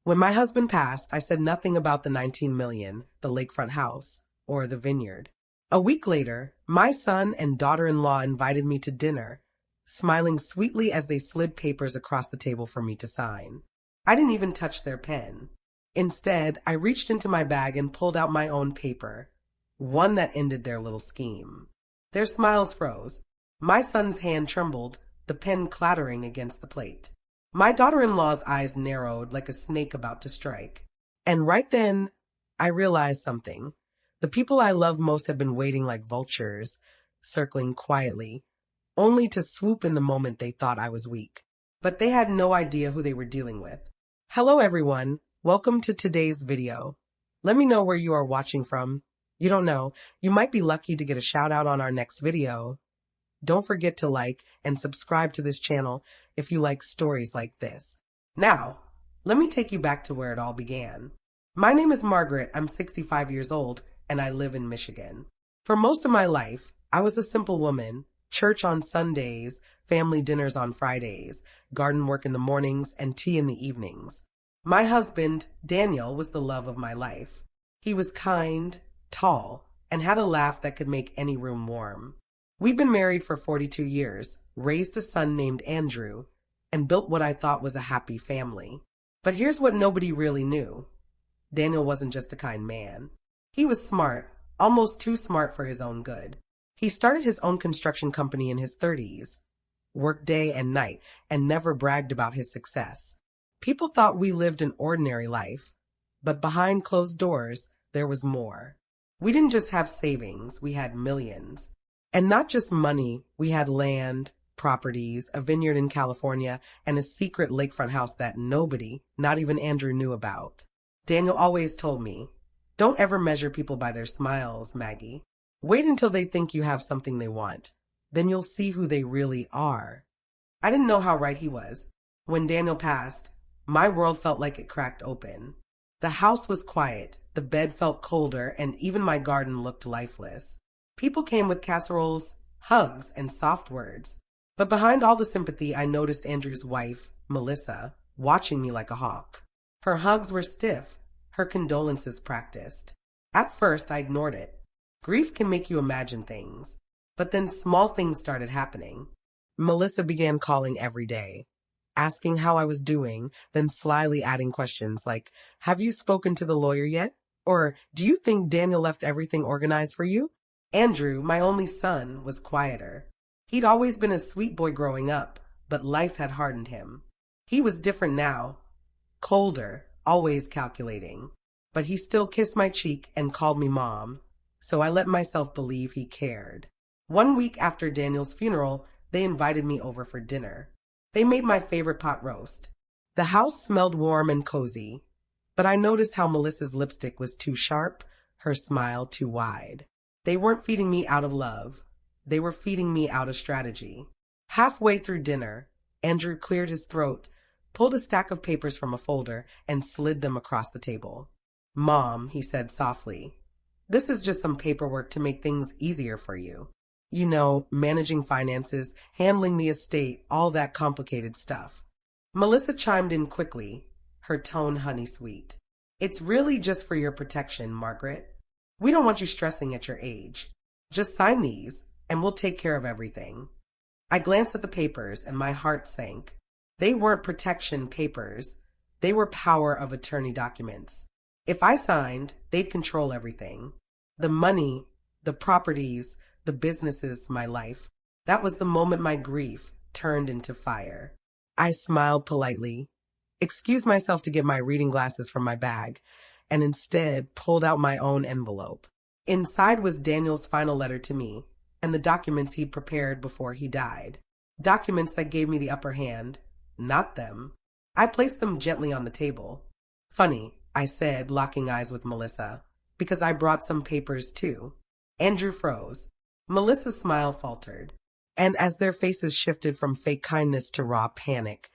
When my husband passed, I said nothing about the 19 million, the lakefront house, or the vineyard. A week later, my son and daughter-in-law invited me to dinner, smiling sweetly as they slid papers across the table for me to sign. I didn't even touch their pen. Instead, I reached into my bag and pulled out my own paper, one that ended their little scheme. Their smiles froze. My son's hand trembled, the pen clattering against the plate. My daughter-in-law's eyes narrowed like a snake about to strike. And right then, I realized something. The people I love most have been waiting like vultures, circling quietly, only to swoop in the moment they thought I was weak. But they had no idea who they were dealing with. Hello everyone, welcome to today's video. Let me know where you are watching from. You don't know, you might be lucky to get a shout out on our next video. Don't forget to like and subscribe to this channel if you like stories like this. Now, let me take you back to where it all began. My name is Margaret, I'm 65 years old, and I live in Michigan. For most of my life, I was a simple woman, church on Sundays, family dinners on Fridays, garden work in the mornings, and tea in the evenings. My husband, Daniel, was the love of my life. He was kind, tall, and had a laugh that could make any room warm. We've been married for 42 years, raised a son named Andrew, and built what I thought was a happy family. But here's what nobody really knew. Daniel wasn't just a kind man. He was smart, almost too smart for his own good. He started his own construction company in his 30s, worked day and night, and never bragged about his success. People thought we lived an ordinary life, but behind closed doors, there was more. We didn't just have savings, we had millions. And not just money, we had land, properties, a vineyard in California, and a secret lakefront house that nobody, not even Andrew, knew about. Daniel always told me, "Don't ever measure people by their smiles, Maggie. Wait until they think you have something they want. Then you'll see who they really are." I didn't know how right he was. When Daniel passed, my world felt like it cracked open. The house was quiet, the bed felt colder, and even my garden looked lifeless. People came with casseroles, hugs, and soft words. But behind all the sympathy, I noticed Andrew's wife, Melissa, watching me like a hawk. Her hugs were stiff, her condolences practiced. At first, I ignored it. Grief can make you imagine things. But then small things started happening. Melissa began calling every day, asking how I was doing, then slyly adding questions like, "Have you spoken to the lawyer yet?" Or, "Do you think Daniel left everything organized for you?" Andrew, my only son, was quieter. He'd always been a sweet boy growing up, but life had hardened him. He was different now, colder, always calculating. But he still kissed my cheek and called me Mom, so I let myself believe he cared. One week after Daniel's funeral, they invited me over for dinner. They made my favorite pot roast. The house smelled warm and cozy, but I noticed how Melissa's lipstick was too sharp, her smile too wide. They weren't feeding me out of love. They were feeding me out of strategy. Halfway through dinner, Andrew cleared his throat, pulled a stack of papers from a folder, and slid them across the table. "Mom," he said softly, "this is just some paperwork to make things easier for you. You know, managing finances, handling the estate, all that complicated stuff." Melissa chimed in quickly, her tone honey-sweet. "It's really just for your protection, Margaret. We don't want you stressing at your age. Just sign these, and we'll take care of everything." I glanced at the papers, and my heart sank. They weren't protection papers. They were power of attorney documents. If I signed, they'd control everything. The money, the properties, the businesses, my life. That was the moment my grief turned into fire. I smiled politely, excused myself to get my reading glasses from my bag, and instead pulled out my own envelope. Inside was Daniel's final letter to me, and the documents he'd prepared before he died. Documents that gave me the upper hand, not them. I placed them gently on the table. "Funny," I said, locking eyes with Melissa, "because I brought some papers too." Andrew froze. Melissa's smile faltered. And as their faces shifted from fake kindness to raw panic,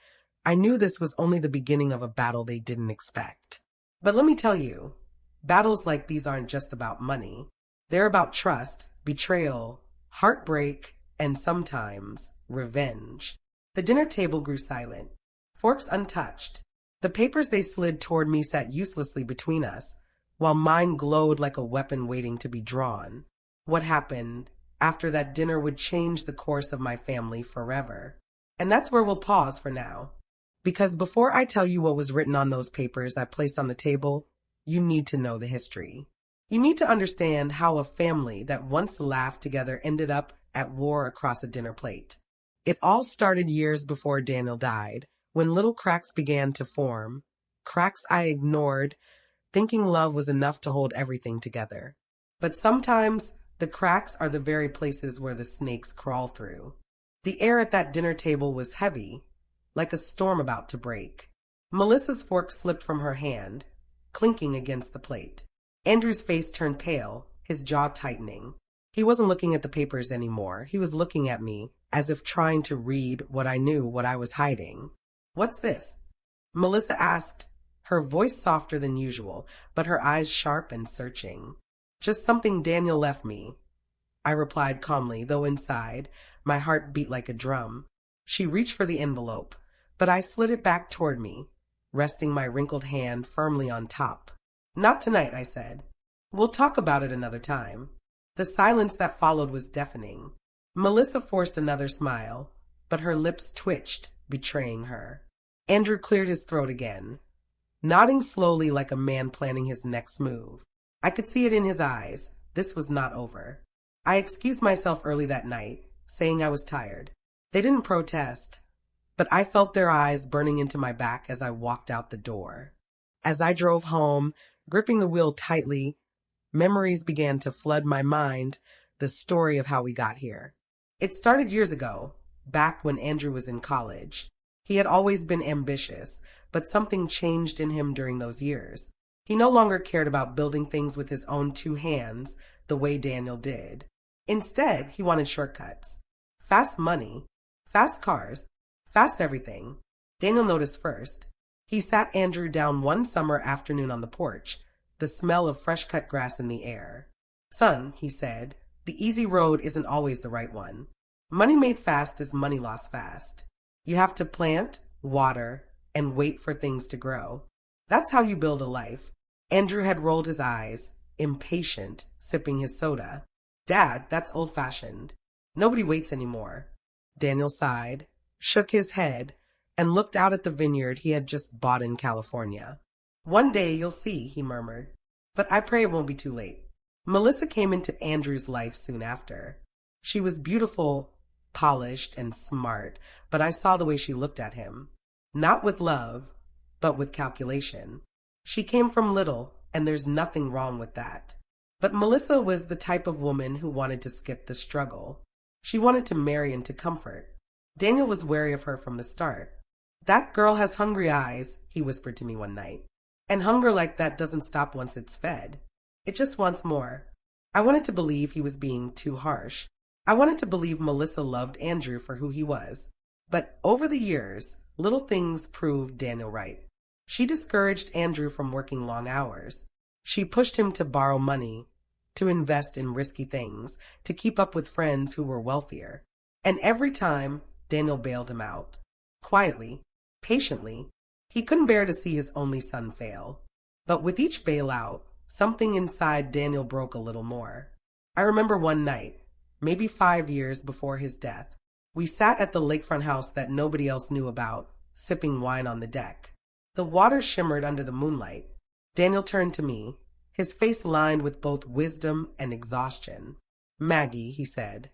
I knew this was only the beginning of a battle they didn't expect. But let me tell you, battles like these aren't just about money. They're about trust, betrayal, heartbreak, and sometimes revenge. The dinner table grew silent, forks untouched. The papers they slid toward me sat uselessly between us, while mine glowed like a weapon waiting to be drawn. What happened after that dinner would change the course of my family forever. And that's where we'll pause for now. Because before I tell you what was written on those papers I placed on the table, you need to know the history. You need to understand how a family that once laughed together ended up at war across a dinner plate. It all started years before Daniel died, when little cracks began to form. Cracks I ignored, thinking love was enough to hold everything together. But sometimes the cracks are the very places where the snakes crawl through. The air at that dinner table was heavy, like a storm about to break. Melissa's fork slipped from her hand, clinking against the plate. Andrew's face turned pale, his jaw tightening. He wasn't looking at the papers anymore. He was looking at me, as if trying to read what I was hiding. "What's this?" Melissa asked, her voice softer than usual, but her eyes sharp and searching. "Just something Daniel left me," I replied calmly, though inside, my heart beat like a drum. She reached for the envelope, but I slid it back toward me, resting my wrinkled hand firmly on top. "Not tonight," I said. "We'll talk about it another time." The silence that followed was deafening. Melissa forced another smile, but her lips twitched, betraying her. Andrew cleared his throat again, nodding slowly like a man planning his next move. I could see it in his eyes. This was not over. I excused myself early that night, saying I was tired. They didn't protest, but I felt their eyes burning into my back as I walked out the door. As I drove home, gripping the wheel tightly, memories began to flood my mind, the story of how we got here. It started years ago, back when Andrew was in college. He had always been ambitious, but something changed in him during those years. He no longer cared about building things with his own two hands the way Daniel did. Instead, he wanted shortcuts. Fast money, fast cars, fast everything. Daniel noticed first. He sat Andrew down one summer afternoon on the porch, the smell of fresh-cut grass in the air. "Son," he said, "the easy road isn't always the right one. Money made fast is money lost fast. You have to plant, water, and wait for things to grow. That's how you build a life." Andrew had rolled his eyes, impatient, sipping his soda. "Dad, that's old-fashioned. Nobody waits anymore." Daniel sighed, shook his head, and looked out at the vineyard he had just bought in California. "One day you'll see," he murmured. "But I pray it won't be too late." Melissa came into Andrew's life soon after. She was beautiful, polished, and smart, but I saw the way she looked at him. Not with love, but with calculation. She came from little, and there's nothing wrong with that. But Melissa was the type of woman who wanted to skip the struggle. She wanted to marry into comfort. Daniel was wary of her from the start. "That girl has hungry eyes," he whispered to me one night. "And hunger like that doesn't stop once it's fed. It just wants more." I wanted to believe he was being too harsh. I wanted to believe Melissa loved Andrew for who he was. But over the years, little things proved Daniel right. She discouraged Andrew from working long hours. She pushed him to borrow money, to invest in risky things, to keep up with friends who were wealthier. And every time, Daniel bailed him out. Quietly, patiently. He couldn't bear to see his only son fail. But with each bailout, something inside Daniel broke a little more. I remember one night, maybe 5 years before his death, we sat at the lakefront house that nobody else knew about, sipping wine on the deck. The water shimmered under the moonlight. Daniel turned to me, his face lined with both wisdom and exhaustion. "Maggie," he said,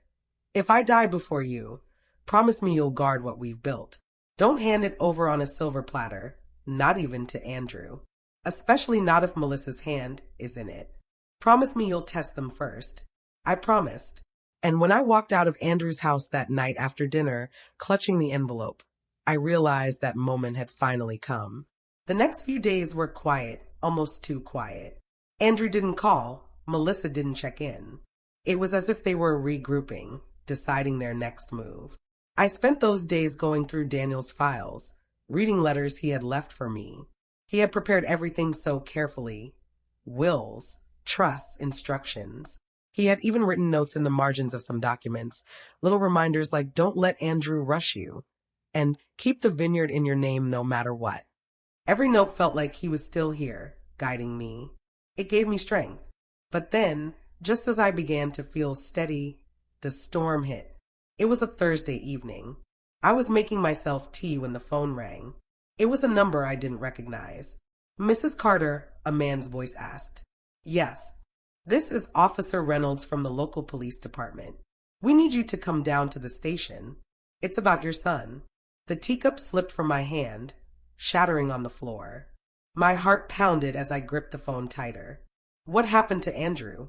"if I die before you, promise me you'll guard what we've built. Don't hand it over on a silver platter, not even to Andrew. Especially not if Melissa's hand is in it. Promise me you'll test them first." I promised. And when I walked out of Andrew's house that night after dinner, clutching the envelope, I realized that moment had finally come. The next few days were quiet, almost too quiet. Andrew didn't call. Melissa didn't check in. It was as if they were regrouping, deciding their next move. I spent those days going through Daniel's files, reading letters he had left for me. He had prepared everything so carefully. Wills, trusts, instructions. He had even written notes in the margins of some documents, little reminders like "don't let Andrew rush you," and "keep the vineyard in your name no matter what." Every note felt like he was still here, guiding me. It gave me strength. But then, just as I began to feel steady, the storm hit. It was a Thursday evening. I was making myself tea when the phone rang. It was a number I didn't recognize. "Mrs. Carter," a man's voice asked. "Yes. This is Officer Reynolds from the local police department. We need you to come down to the station. It's about your son." The teacup slipped from my hand, shattering on the floor. My heart pounded as I gripped the phone tighter. "What happened to Andrew?"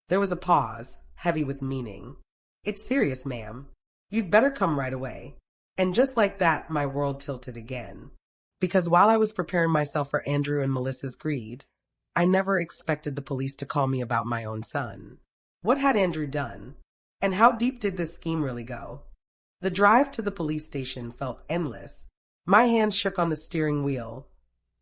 There was a pause, heavy with meaning. "It's serious, ma'am. You'd better come right away." And just like that, my world tilted again. Because while I was preparing myself for Andrew and Melissa's greed, I never expected the police to call me about my own son. What had Andrew done? And how deep did this scheme really go? The drive to the police station felt endless. My hands shook on the steering wheel,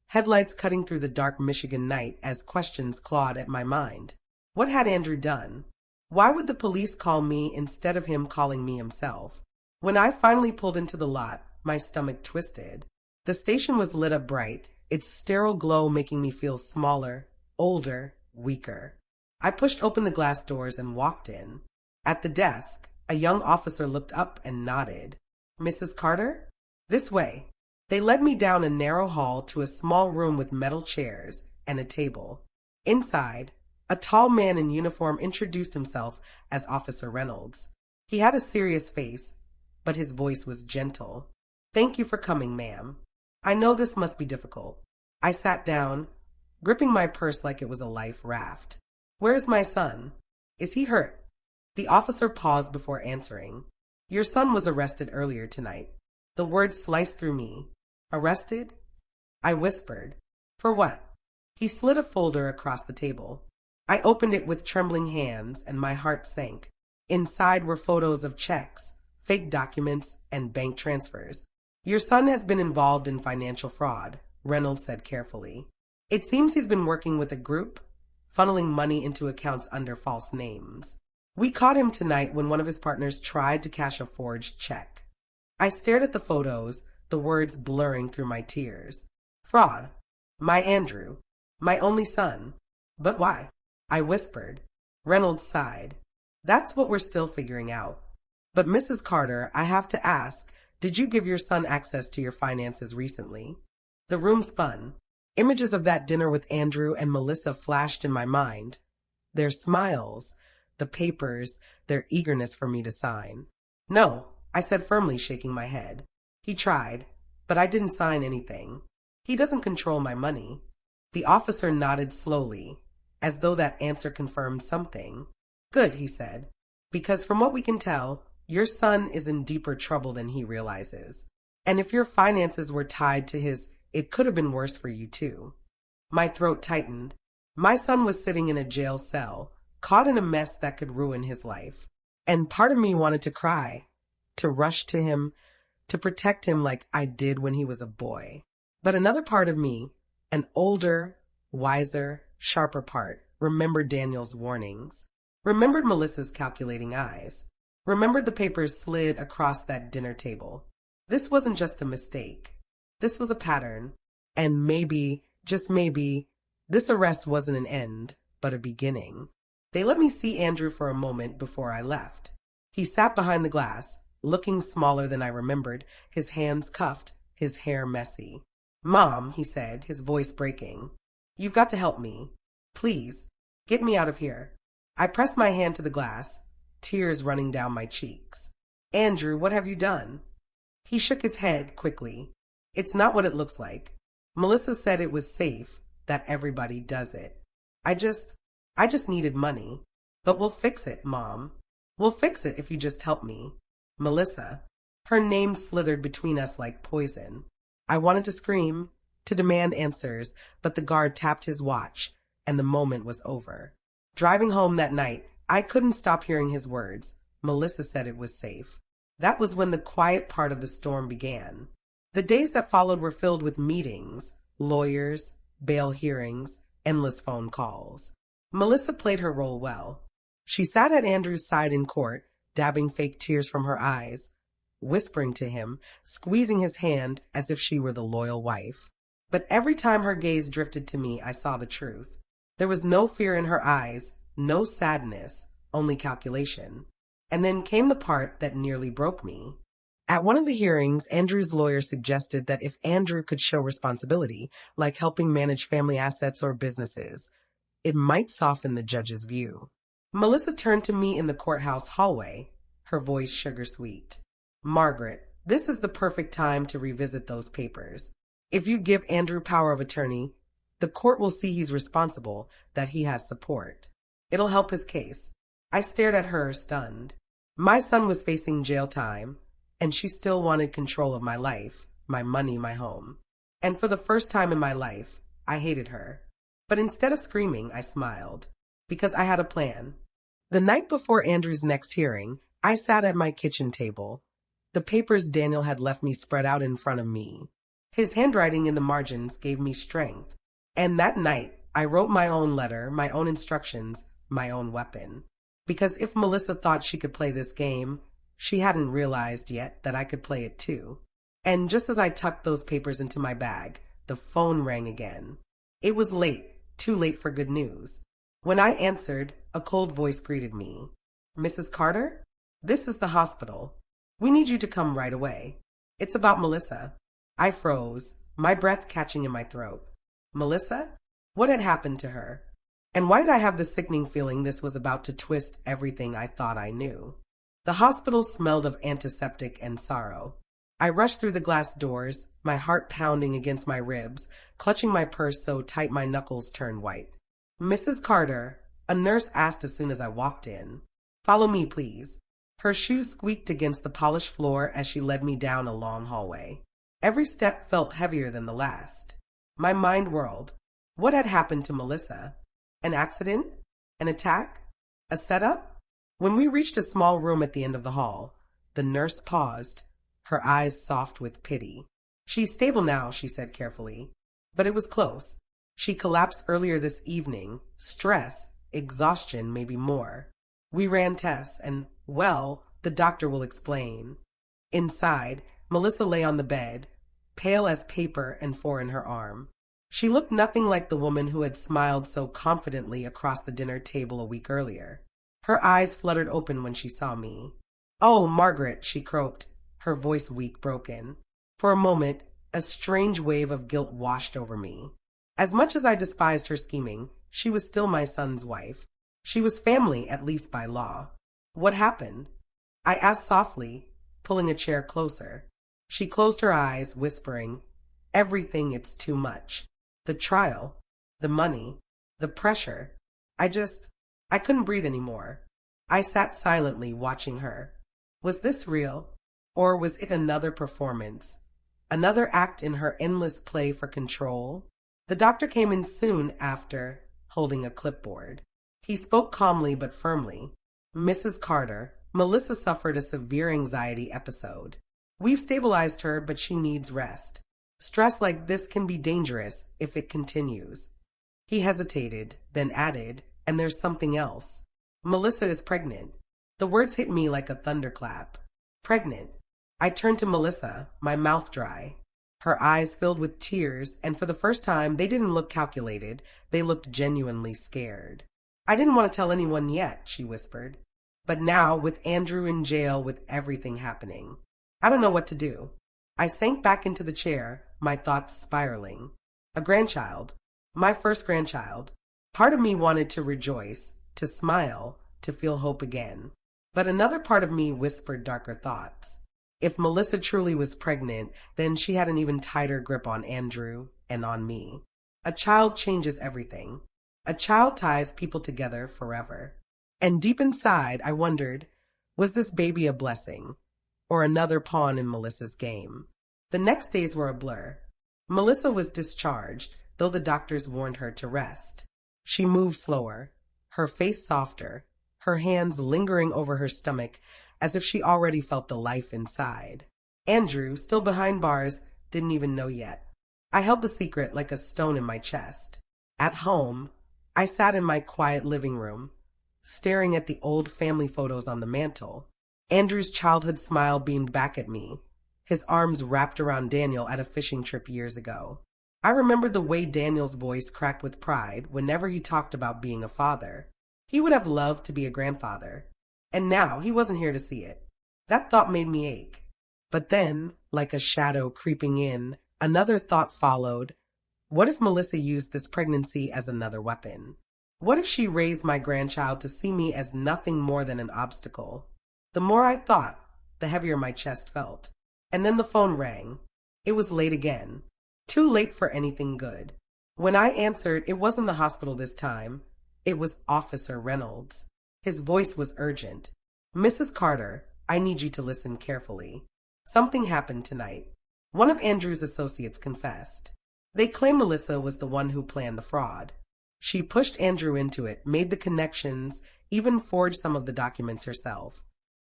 headlights cutting through the dark Michigan night as questions clawed at my mind. What had Andrew done? Why would the police call me instead of him calling me himself? When I finally pulled into the lot, my stomach twisted. The station was lit up bright, its sterile glow making me feel smaller, older, weaker. I pushed open the glass doors and walked in. At the desk, a young officer looked up and nodded. "Mrs. Carter? This way." They led me down a narrow hall to a small room with metal chairs and a table. Inside, a tall man in uniform introduced himself as Officer Reynolds. He had a serious face, but his voice was gentle. "Thank you for coming, ma'am. I know this must be difficult." I sat down, gripping my purse like it was a life raft. "Where's my son? Is he hurt?" The officer paused before answering. "Your son was arrested earlier tonight." The words sliced through me. "Arrested?" I whispered. "For what?" He slid a folder across the table. I opened it with trembling hands and my heart sank. Inside were photos of checks, fake documents, and bank transfers. "Your son has been involved in financial fraud," Reynolds said carefully. "It seems he's been working with a group, funneling money into accounts under false names. We caught him tonight when one of his partners tried to cash a forged check." I stared at the photos, the words blurring through my tears. "Fraud. My Andrew. My only son. But why?" I whispered. Reynolds sighed. "That's what we're still figuring out. But Mrs. Carter, I have to ask, did you give your son access to your finances recently?" The room spun. Images of that dinner with Andrew and Melissa flashed in my mind. Their smiles, the papers, their eagerness for me to sign. "No," I said firmly, shaking my head. "He tried, but I didn't sign anything. He doesn't control my money." The officer nodded slowly, as though that answer confirmed something. "Good," he said, "because from what we can tell, your son is in deeper trouble than he realizes. And if your finances were tied to his, it could have been worse for you too." My throat tightened. My son was sitting in a jail cell, caught in a mess that could ruin his life. And part of me wanted to cry, to rush to him, to protect him like I did when he was a boy. But another part of me, an older, wiser, sharper part, remembered Daniel's warnings, remembered Melissa's calculating eyes, remembered the papers slid across that dinner table. This wasn't just a mistake. This was a pattern. And maybe, just maybe, this arrest wasn't an end, but a beginning. They let me see Andrew for a moment before I left. He sat behind the glass, looking smaller than I remembered, his hands cuffed, his hair messy. "Mom," he said, his voice breaking, "you've got to help me. Please, get me out of here." I pressed my hand to the glass, tears running down my cheeks. "Andrew, what have you done?" He shook his head quickly. "It's not what it looks like. Melissa said it was safe, that everybody does it. I just needed money. But we'll fix it, Mom. We'll fix it if you just help me. Melissa." Her name slithered between us like poison. I wanted to scream, to demand answers, but the guard tapped his watch, and the moment was over. Driving home that night, I couldn't stop hearing his words. Melissa said it was safe. That was when the quiet part of the storm began. The days that followed were filled with meetings, lawyers, bail hearings, endless phone calls. Melissa played her role well. She sat at Andrew's side in court, dabbing fake tears from her eyes, whispering to him, squeezing his hand as if she were the loyal wife. But every time her gaze drifted to me, I saw the truth. There was no fear in her eyes, no sadness, only calculation. And then came the part that nearly broke me. At one of the hearings, Andrew's lawyer suggested that if Andrew could show responsibility, like helping manage family assets or businesses, it might soften the judge's view. Melissa turned to me in the courthouse hallway, her voice sugar-sweet. Margaret, this is the perfect time to revisit those papers. If you give Andrew power of attorney, the court will see he's responsible, that he has support. It'll help his case. I stared at her, stunned. My son was facing jail time, and she still wanted control of my life, my money, my home. And for the first time in my life, I hated her. But instead of screaming, I smiled, because I had a plan. The night before Andrew's next hearing, I sat at my kitchen table. The papers Daniel had left me spread out in front of me. His handwriting in the margins gave me strength. And that night, I wrote my own letter, my own instructions, my own weapon. Because if Melissa thought she could play this game, she hadn't realized yet that I could play it too. And just as I tucked those papers into my bag, the phone rang again. It was late, too late for good news. When I answered, a cold voice greeted me. Mrs. Carter? This is the hospital. We need you to come right away. It's about Melissa. I froze, my breath catching in my throat. Melissa? What had happened to her? And why did I have the sickening feeling this was about to twist everything I thought I knew? The hospital smelled of antiseptic and sorrow. I rushed through the glass doors, my heart pounding against my ribs, clutching my purse so tight my knuckles turned white. Mrs. Carter, a nurse asked as soon as I walked in. Follow me, please. Her shoes squeaked against the polished floor as she led me down a long hallway. Every step felt heavier than the last. My mind whirled. What had happened to Melissa? An accident? An attack? A setup? When we reached a small room at the end of the hall, the nurse paused, her eyes soft with pity. She's stable now, she said carefully. But it was close. She collapsed earlier this evening. Stress, exhaustion, maybe more. We ran tests and, well, the doctor will explain. Inside, Melissa lay on the bed, pale as paper and four in her arm. She looked nothing like the woman who had smiled so confidently across the dinner table a week earlier. Her eyes fluttered open when she saw me. Oh, Margaret, she croaked, her voice weak, broken. For a moment, a strange wave of guilt washed over me. As much as I despised her scheming, she was still my son's wife. She was family, at least by law. What happened? I asked softly, pulling a chair closer. She closed her eyes, whispering, Everything, it's too much. The trial, the money, the pressure. I couldn't breathe anymore. I sat silently watching her. Was this real? Or was it another performance? Another act in her endless play for control? The doctor came in soon after, holding a clipboard. He spoke calmly but firmly. Mrs. Carter, Melissa suffered a severe anxiety episode. We've stabilized her, but she needs rest. Stress like this can be dangerous if it continues. He hesitated, then added, and there's something else. Melissa is pregnant. The words hit me like a thunderclap. Pregnant. I turned to Melissa, my mouth dry. Her eyes filled with tears, and for the first time, they didn't look calculated. They looked genuinely scared. I didn't want to tell anyone yet, she whispered. But now, with Andrew in jail, with everything happening, I don't know what to do. I sank back into the chair, my thoughts spiraling. A grandchild. My first grandchild. Part of me wanted to rejoice, to smile, to feel hope again. But another part of me whispered darker thoughts. If Melissa truly was pregnant, then she had an even tighter grip on Andrew and on me. A child changes everything. A child ties people together forever. And deep inside, I wondered, was this baby a blessing? Or another pawn in Melissa's game? The next days were a blur. Melissa was discharged, though the doctors warned her to rest. She moved slower, her face softer, her hands lingering over her stomach as if she already felt the life inside. Andrew, still behind bars, didn't even know yet. I held the secret like a stone in my chest. At home, I sat in my quiet living room, staring at the old family photos on the mantel. Andrew's childhood smile beamed back at me, his arms wrapped around Daniel at a fishing trip years ago. I remembered the way Daniel's voice cracked with pride whenever he talked about being a father. He would have loved to be a grandfather. And now he wasn't here to see it. That thought made me ache. But then, like a shadow creeping in, another thought followed. What if Melissa used this pregnancy as another weapon? What if she raised my grandchild to see me as nothing more than an obstacle? The more I thought, the heavier my chest felt. And then the phone rang. It was late again. Too late for anything good. When I answered, it wasn't the hospital this time. It was Officer Reynolds. His voice was urgent. Mrs. Carter, I need you to listen carefully. Something happened tonight. One of Andrew's associates confessed. They claim Melissa was the one who planned the fraud. She pushed Andrew into it, made the connections, even forged some of the documents herself.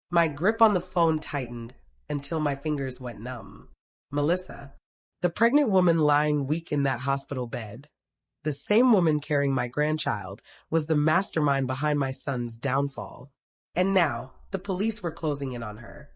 My grip on the phone tightened until my fingers went numb. Melissa, the pregnant woman lying weak in that hospital bed, the same woman carrying my grandchild, was the mastermind behind my son's downfall. And now, the police were closing in on her.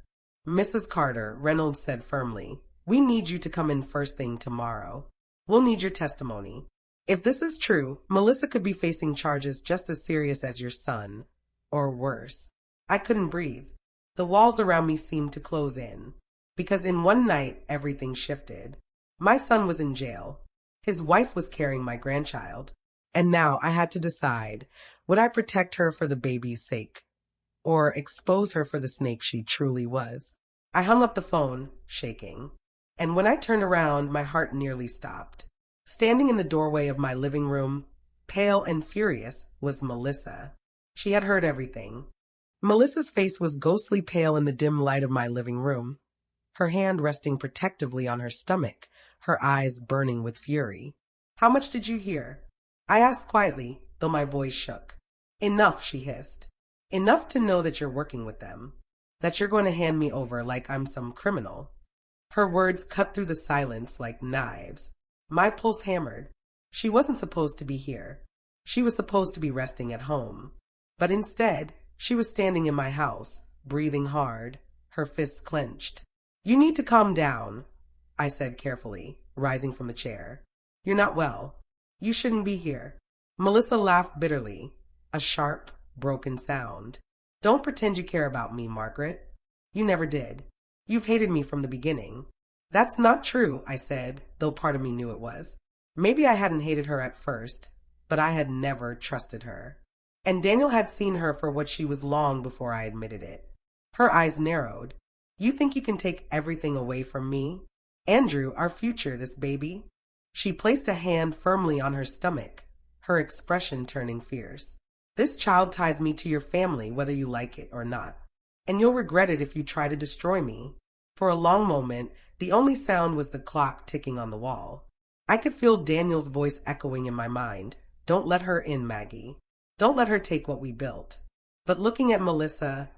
Mrs. Carter, Reynolds said firmly, we need you to come in first thing tomorrow. We'll need your testimony. If this is true, Melissa could be facing charges just as serious as your son, or worse. I couldn't breathe. The walls around me seemed to close in, because in one night, everything shifted. My son was in jail. His wife was carrying my grandchild. And now I had to decide, would I protect her for the baby's sake, or expose her for the snake she truly was? I hung up the phone, shaking. And when I turned around, my heart nearly stopped. Standing in the doorway of my living room, pale and furious, was Melissa. She had heard everything. Melissa's face was ghostly pale in the dim light of my living room, her hand resting protectively on her stomach, her eyes burning with fury. How much did you hear? I asked quietly, though my voice shook. Enough, she hissed. Enough to know that you're working with them, that you're going to hand me over like I'm some criminal. Her words cut through the silence like knives. My pulse hammered. She wasn't supposed to be here. She was supposed to be resting at home. But instead, she was standing in my house, breathing hard, her fists clenched. You need to calm down, I said carefully, rising from the chair. You're not well. You shouldn't be here. Melissa laughed bitterly, a sharp, broken sound. Don't pretend you care about me, Margaret. You never did. You've hated me from the beginning. That's not true, I said, though part of me knew it was. Maybe I hadn't hated her at first, but I had never trusted her. And Daniel had seen her for what she was long before I admitted it. Her eyes narrowed. You think you can take everything away from me? Andrew, our future, this baby? She placed a hand firmly on her stomach, her expression turning fierce. This child ties me to your family, whether you like it or not. And you'll regret it if you try to destroy me. For a long moment, the only sound was the clock ticking on the wall. I could feel Daniel's voice echoing in my mind. Don't let her in, Maggie. Don't let her take what we built. But looking at Melissa,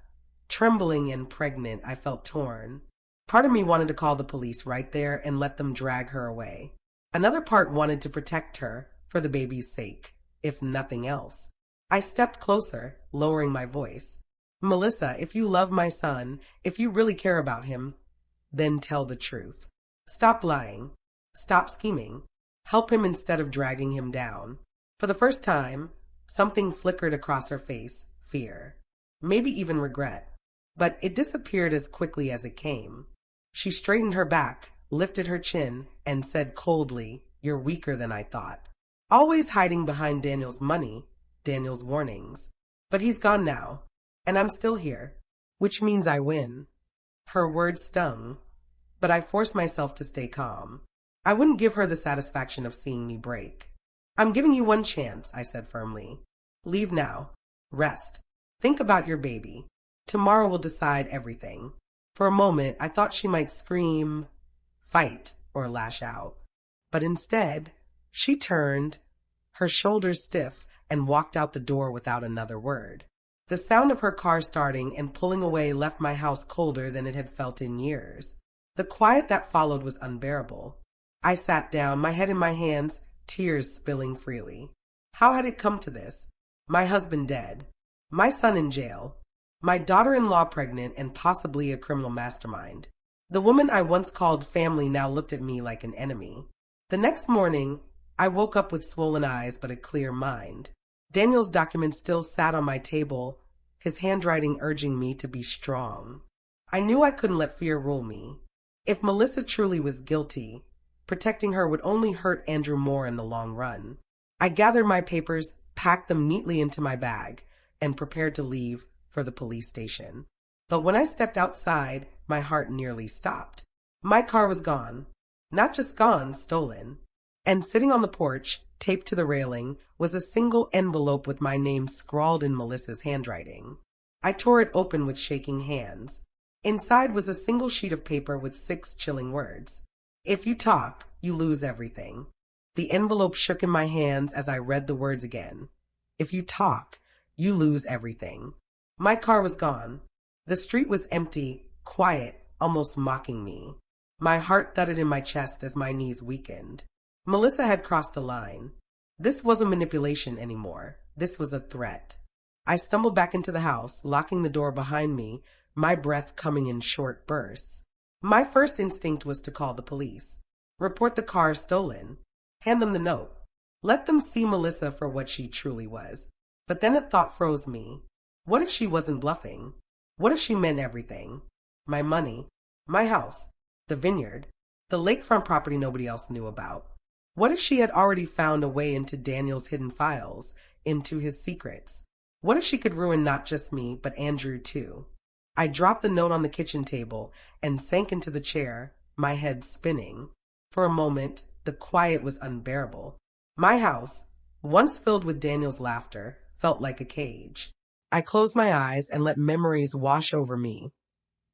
trembling and pregnant, I felt torn. Part of me wanted to call the police right there and let them drag her away. Another part wanted to protect her, for the baby's sake, if nothing else. I stepped closer, lowering my voice. Melissa, if you love my son, if you really care about him, then tell the truth. Stop lying. Stop scheming. Help him instead of dragging him down. For the first time, something flickered across her face, fear. Maybe even regret. But it disappeared as quickly as it came. She straightened her back, lifted her chin, and said coldly, You're weaker than I thought. Always hiding behind Daniel's money, Daniel's warnings. But he's gone now, and I'm still here, which means I win. Her words stung, but I forced myself to stay calm. I wouldn't give her the satisfaction of seeing me break. I'm giving you one chance, I said firmly. Leave now. Rest. Think about your baby. Tomorrow will decide everything. For a moment, I thought she might scream, fight, or lash out. But instead, she turned, her shoulders stiff, and walked out the door without another word. The sound of her car starting and pulling away left my house colder than it had felt in years. The quiet that followed was unbearable. I sat down, my head in my hands, tears spilling freely. How had it come to this? My husband dead. My son in jail. My daughter-in-law pregnant and possibly a criminal mastermind. The woman I once called family now looked at me like an enemy. The next morning, I woke up with swollen eyes but a clear mind. Daniel's documents still sat on my table, his handwriting urging me to be strong. I knew I couldn't let fear rule me. If Melissa truly was guilty, protecting her would only hurt Andrew more in the long run. I gathered my papers, packed them neatly into my bag, and prepared to leave for the police station. But when I stepped outside, my heart nearly stopped. My car was gone. Not just gone, stolen. And sitting on the porch, taped to the railing, was a single envelope with my name scrawled in Melissa's handwriting. I tore it open with shaking hands. Inside was a single sheet of paper with 6 chilling words. If you talk, you lose everything. The envelope shook in my hands as I read the words again. If you talk, you lose everything. My car was gone. The street was empty, quiet, almost mocking me. My heart thudded in my chest as my knees weakened. Melissa had crossed a line. This wasn't manipulation anymore. This was a threat. I stumbled back into the house, locking the door behind me, my breath coming in short bursts. My first instinct was to call the police. Report the car stolen. Hand them the note. Let them see Melissa for what she truly was. But then a thought froze me. What if she wasn't bluffing? What if she meant everything? My money, my house, the vineyard, the lakefront property nobody else knew about. What if she had already found a way into Daniel's hidden files, into his secrets? What if she could ruin not just me, but Andrew too? I dropped the note on the kitchen table and sank into the chair, my head spinning. For a moment, the quiet was unbearable. My house, once filled with Daniel's laughter, felt like a cage. I closed my eyes and let memories wash over me.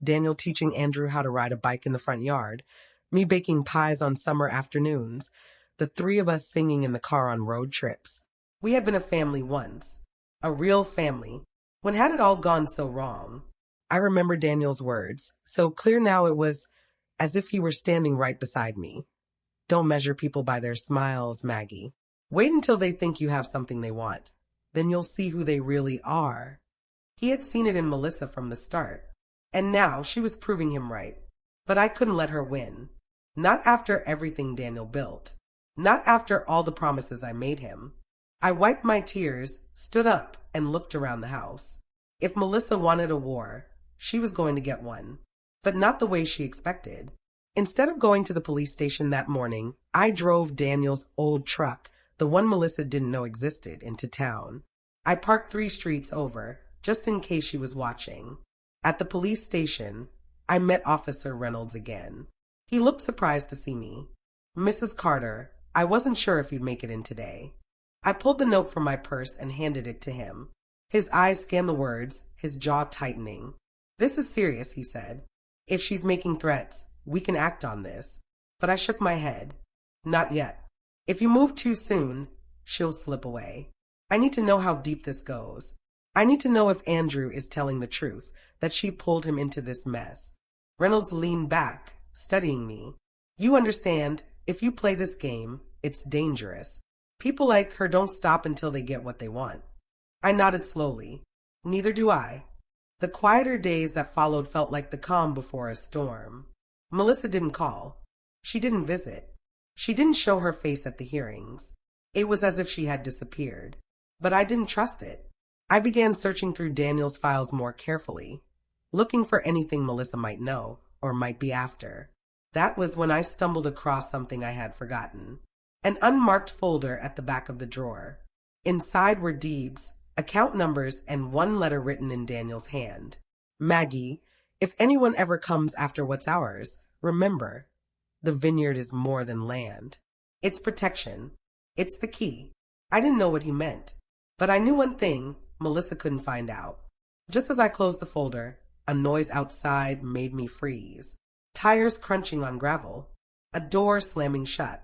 Daniel teaching Andrew how to ride a bike in the front yard, me baking pies on summer afternoons, the 3 of us singing in the car on road trips. We had been a family once, a real family. When had it all gone so wrong? I remember Daniel's words, so clear now it was as if he were standing right beside me. Don't measure people by their smiles, Maggie. Wait until they think you have something they want. Then you'll see who they really are. He had seen it in Melissa from the start, and now she was proving him right. But I couldn't let her win. Not after everything Daniel built. Not after all the promises I made him. I wiped my tears, stood up, and looked around the house. If Melissa wanted a war, she was going to get one. But not the way she expected. Instead of going to the police station that morning, I drove Daniel's old truck, the one Melissa didn't know existed, into town. I parked 3 streets over, just in case she was watching. At the police station, I met Officer Reynolds again. He looked surprised to see me. Mrs. Carter, I wasn't sure if you'd make it in today. I pulled the note from my purse and handed it to him. His eyes scanned the words, his jaw tightening. This is serious, he said. If she's making threats, we can act on this. But I shook my head. Not yet. If you move too soon, she'll slip away. I need to know how deep this goes. I need to know if Andrew is telling the truth, that she pulled him into this mess. Reynolds leaned back, studying me. You understand, if you play this game, it's dangerous. People like her don't stop until they get what they want. I nodded slowly. Neither do I. The quieter days that followed felt like the calm before a storm. Melissa didn't call. She didn't visit. She didn't show her face at the hearings. It was as if she had disappeared. But I didn't trust it. I began searching through Daniel's files more carefully, looking for anything Melissa might know or might be after. That was when I stumbled across something I had forgotten. An unmarked folder at the back of the drawer. Inside were deeds, account numbers, and 1 letter written in Daniel's hand. Maggie, if anyone ever comes after what's ours, remember, the vineyard is more than land. It's protection. It's the key. I didn't know what he meant, but I knew one thing: Melissa couldn't find out. Just as I closed the folder, a noise outside made me freeze. Tires crunching on gravel. A door slamming shut.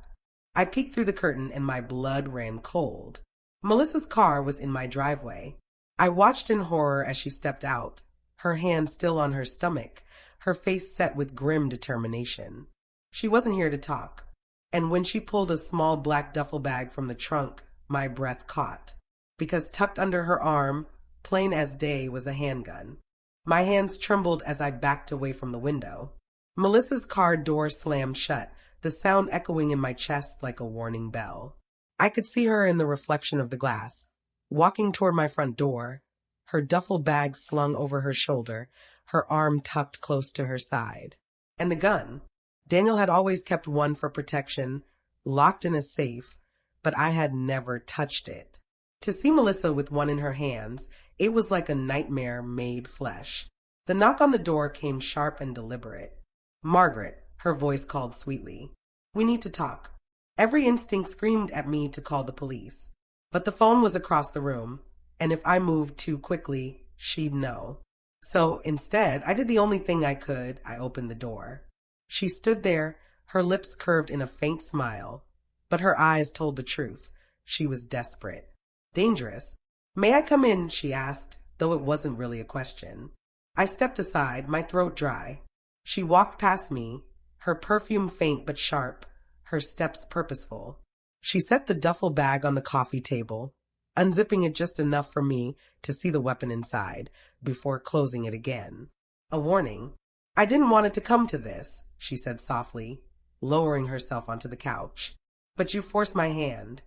I peeked through the curtain and my blood ran cold. Melissa's car was in my driveway. I watched in horror as she stepped out, her hand still on her stomach, her face set with grim determination. She wasn't here to talk, and when she pulled a small black duffel bag from the trunk, my breath caught, because tucked under her arm, plain as day, was a handgun. My hands trembled as I backed away from the window. Melissa's car door slammed shut, the sound echoing in my chest like a warning bell. I could see her in the reflection of the glass, walking toward my front door, her duffel bag slung over her shoulder, her arm tucked close to her side. And the gun. Daniel had always kept one for protection, locked in a safe, but I had never touched it. To see Melissa with one in her hands, it was like a nightmare made flesh. The knock on the door came sharp and deliberate. "Margaret," her voice called sweetly. "We need to talk." Every instinct screamed at me to call the police. But the phone was across the room, and if I moved too quickly, she'd know. So instead, I did the only thing I could. I opened the door. She stood there, her lips curved in a faint smile, but her eyes told the truth. She was desperate. Dangerous. "May I come in?" she asked, though it wasn't really a question. I stepped aside, my throat dry. She walked past me, her perfume faint but sharp, her steps purposeful. She set the duffel bag on the coffee table, unzipping it just enough for me to see the weapon inside, before closing it again. "A warning. I didn't want it to come to this," she said softly, lowering herself onto the couch. "But you forced my hand."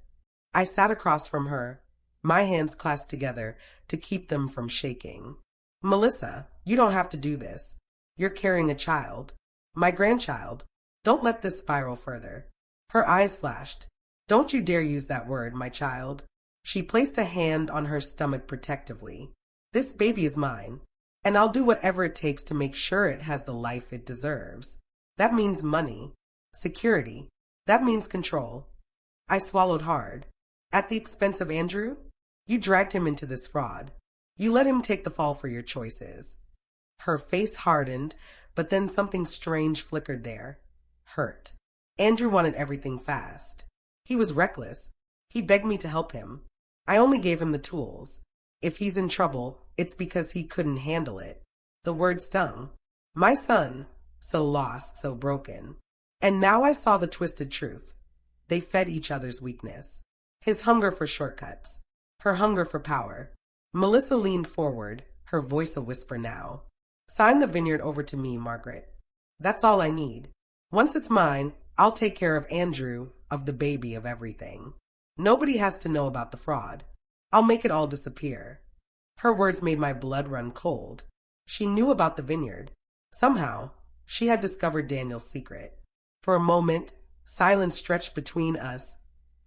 I sat across from her, my hands clasped together to keep them from shaking. "Melissa, you don't have to do this. You're carrying a child. My grandchild. Don't let this spiral further." Her eyes flashed. "Don't you dare use that word, my child." She placed a hand on her stomach protectively. "This baby is mine, and I'll do whatever it takes to make sure it has the life it deserves. That means money, security. That means control." I swallowed hard. "At the expense of Andrew? You dragged him into this fraud. You let him take the fall for your choices." Her face hardened, but then something strange flickered there. Hurt. Andrew wanted everything fast. He was reckless. He begged me to help him. I only gave him the tools. If he's in trouble, it's because he couldn't handle it. The word stung. My son, so lost, so broken. And now I saw the twisted truth. They fed each other's weakness. His hunger for shortcuts. Her hunger for power. Melissa leaned forward, her voice a whisper now. "Sign the vineyard over to me, Margaret. That's all I need. Once it's mine, I'll take care of Andrew, of the baby, of everything. Nobody has to know about the fraud. I'll make it all disappear." Her words made my blood run cold. She knew about the vineyard. Somehow, she had discovered Daniel's secret. For a moment, silence stretched between us,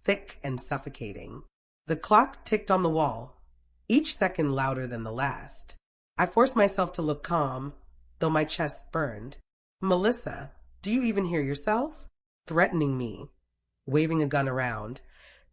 thick and suffocating. The clock ticked on the wall, each second louder than the last. I forced myself to look calm, though my chest burned. "Melissa, do you even hear yourself?" Threatening me, waving a gun around,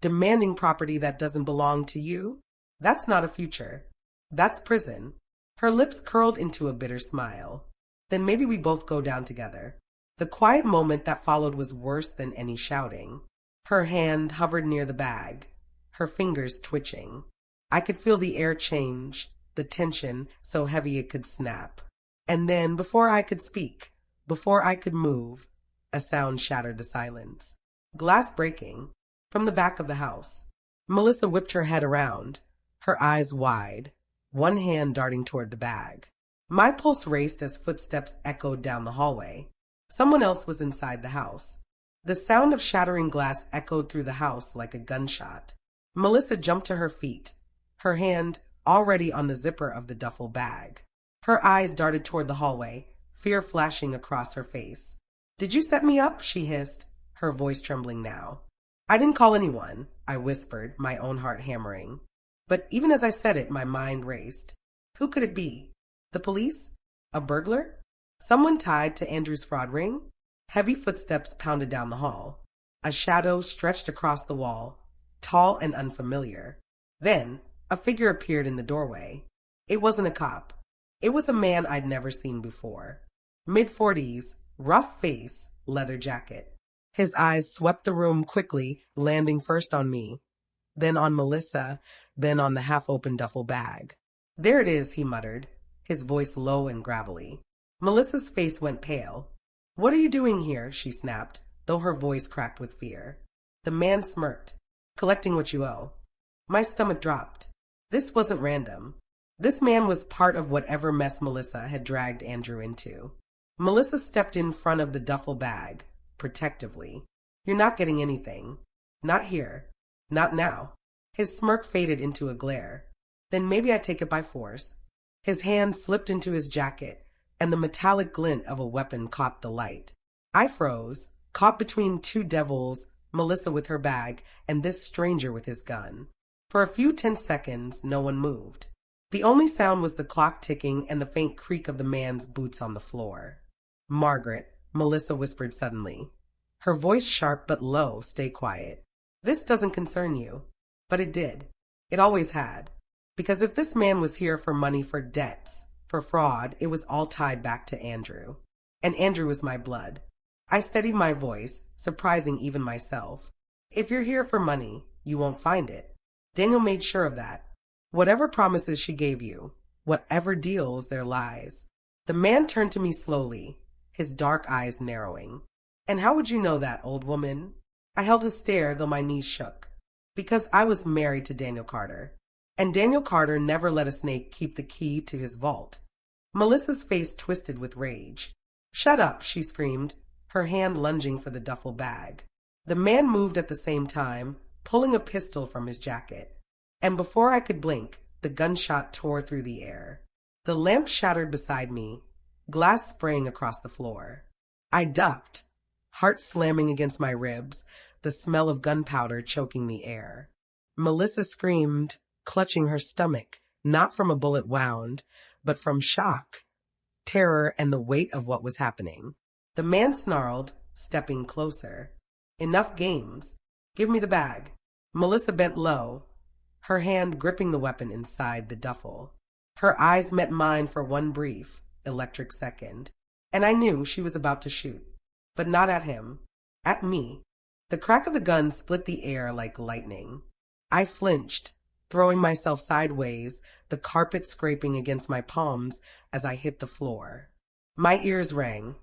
demanding property that doesn't belong to you? That's not a future. That's prison. Her lips curled into a bitter smile. "Then maybe we both go down together." The quiet moment that followed was worse than any shouting. Her hand hovered near the bag, her fingers twitching. I could feel the air change, the tension so heavy it could snap. And then, before I could speak, before I could move, a sound shattered the silence. Glass breaking, from the back of the house. Melissa whipped her head around, her eyes wide, one hand darting toward the bag. My pulse raced as footsteps echoed down the hallway. Someone else was inside the house. The sound of shattering glass echoed through the house like a gunshot. Melissa jumped to her feet, her hand already on the zipper of the duffel bag. Her eyes darted toward the hallway, fear flashing across her face. "Did you set me up?" she hissed, her voice trembling now. "I didn't call anyone," I whispered, my own heart hammering. But even as I said it, my mind raced. Who could it be? The police? A burglar? Someone tied to Andrew's fraud ring? Heavy footsteps pounded down the hall. A shadow stretched across the wall, tall and unfamiliar. Then, a figure appeared in the doorway. It wasn't a cop. It was a man I'd never seen before. Mid-40s, rough face, leather jacket. His eyes swept the room quickly, landing first on me, then on Melissa, then on the half-open duffel bag. "There it is," he muttered, his voice low and gravelly. Melissa's face went pale. "What are you doing here?" she snapped, though her voice cracked with fear. The man smirked. "Collecting what you owe." My stomach dropped. This wasn't random. This man was part of whatever mess Melissa had dragged Andrew into. Melissa stepped in front of the duffel bag, protectively. "You're not getting anything. Not here. Not now." His smirk faded into a glare. "Then maybe I take it by force." His hand slipped into his jacket, and the metallic glint of a weapon caught the light. I froze, caught between two devils, Melissa with her bag, and this stranger with his gun. For a few tense seconds, no one moved. The only sound was the clock ticking and the faint creak of the man's boots on the floor. "Margaret," Melissa whispered suddenly. Her voice sharp but low, "Stay quiet. This doesn't concern you." But it did. It always had. Because if this man was here for money, for debts, for fraud, it was all tied back to Andrew. And Andrew was my blood. I steadied my voice, surprising even myself. "If you're here for money, you won't find it. Daniel made sure of that. Whatever promises she gave you, whatever deals, there lies." The man turned to me slowly, his dark eyes narrowing. "And how would you know that, old woman?" I held a stare, though my knees shook. "Because I was married to Daniel Carter. And Daniel Carter never let a snake keep the key to his vault." Melissa's face twisted with rage. "Shut up," she screamed, her hand lunging for the duffel bag. The man moved at the same time, pulling a pistol from his jacket. And before I could blink, the gunshot tore through the air. The lamp shattered beside me, glass spraying across the floor. I ducked, heart slamming against my ribs, the smell of gunpowder choking the air. Melissa screamed, clutching her stomach, not from a bullet wound, but from shock, terror, and the weight of what was happening. The man snarled, stepping closer. "Enough games. Give me the bag." Melissa bent low, her hand gripping the weapon inside the duffel. Her eyes met mine for one brief, electric second, and I knew she was about to shoot. But not at him. At me. The crack of the gun split the air like lightning. I flinched, throwing myself sideways, the carpet scraping against my palms as I hit the floor. My ears rang,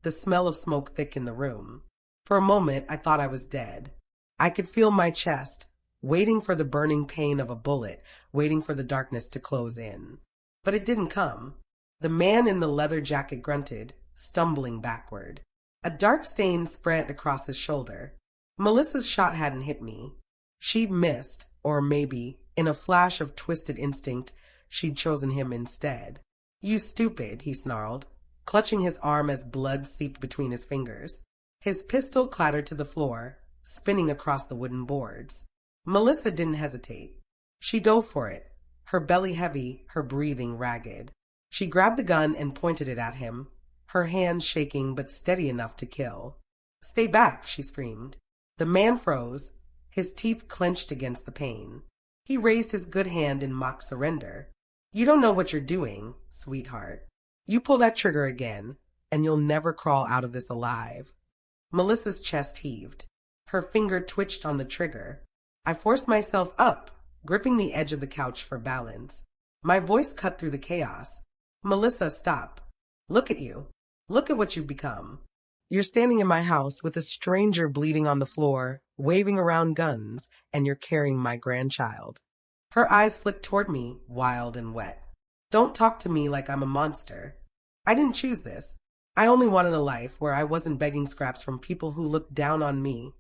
the smell of smoke thick in the room. For a moment, I thought I was dead. I could feel my chest, waiting for the burning pain of a bullet, waiting for the darkness to close in. But it didn't come. The man in the leather jacket grunted, stumbling backward. A dark stain spread across his shoulder. Melissa's shot hadn't hit me. She'd missed, or maybe, in a flash of twisted instinct, she'd chosen him instead. "You stupid," he snarled, clutching his arm as blood seeped between his fingers. His pistol clattered to the floor, spinning across the wooden boards. Melissa didn't hesitate. She dove for it, her belly heavy, her breathing ragged. She grabbed the gun and pointed it at him, her hand shaking but steady enough to kill. "Stay back," she screamed. The man froze, his teeth clenched against the pain. He raised his good hand in mock surrender. "You don't know what you're doing, sweetheart. You pull that trigger again, and you'll never crawl out of this alive." Melissa's chest heaved. Her finger twitched on the trigger. I forced myself up, gripping the edge of the couch for balance. My voice cut through the chaos. "Melissa, stop. Look at you. Look at what you've become. You're standing in my house with a stranger bleeding on the floor, waving around guns, and you're carrying my grandchild." Her eyes flicked toward me, wild and wet. "Don't talk to me like I'm a monster. I didn't choose this. I only wanted a life where I wasn't begging scraps from people who looked down on me."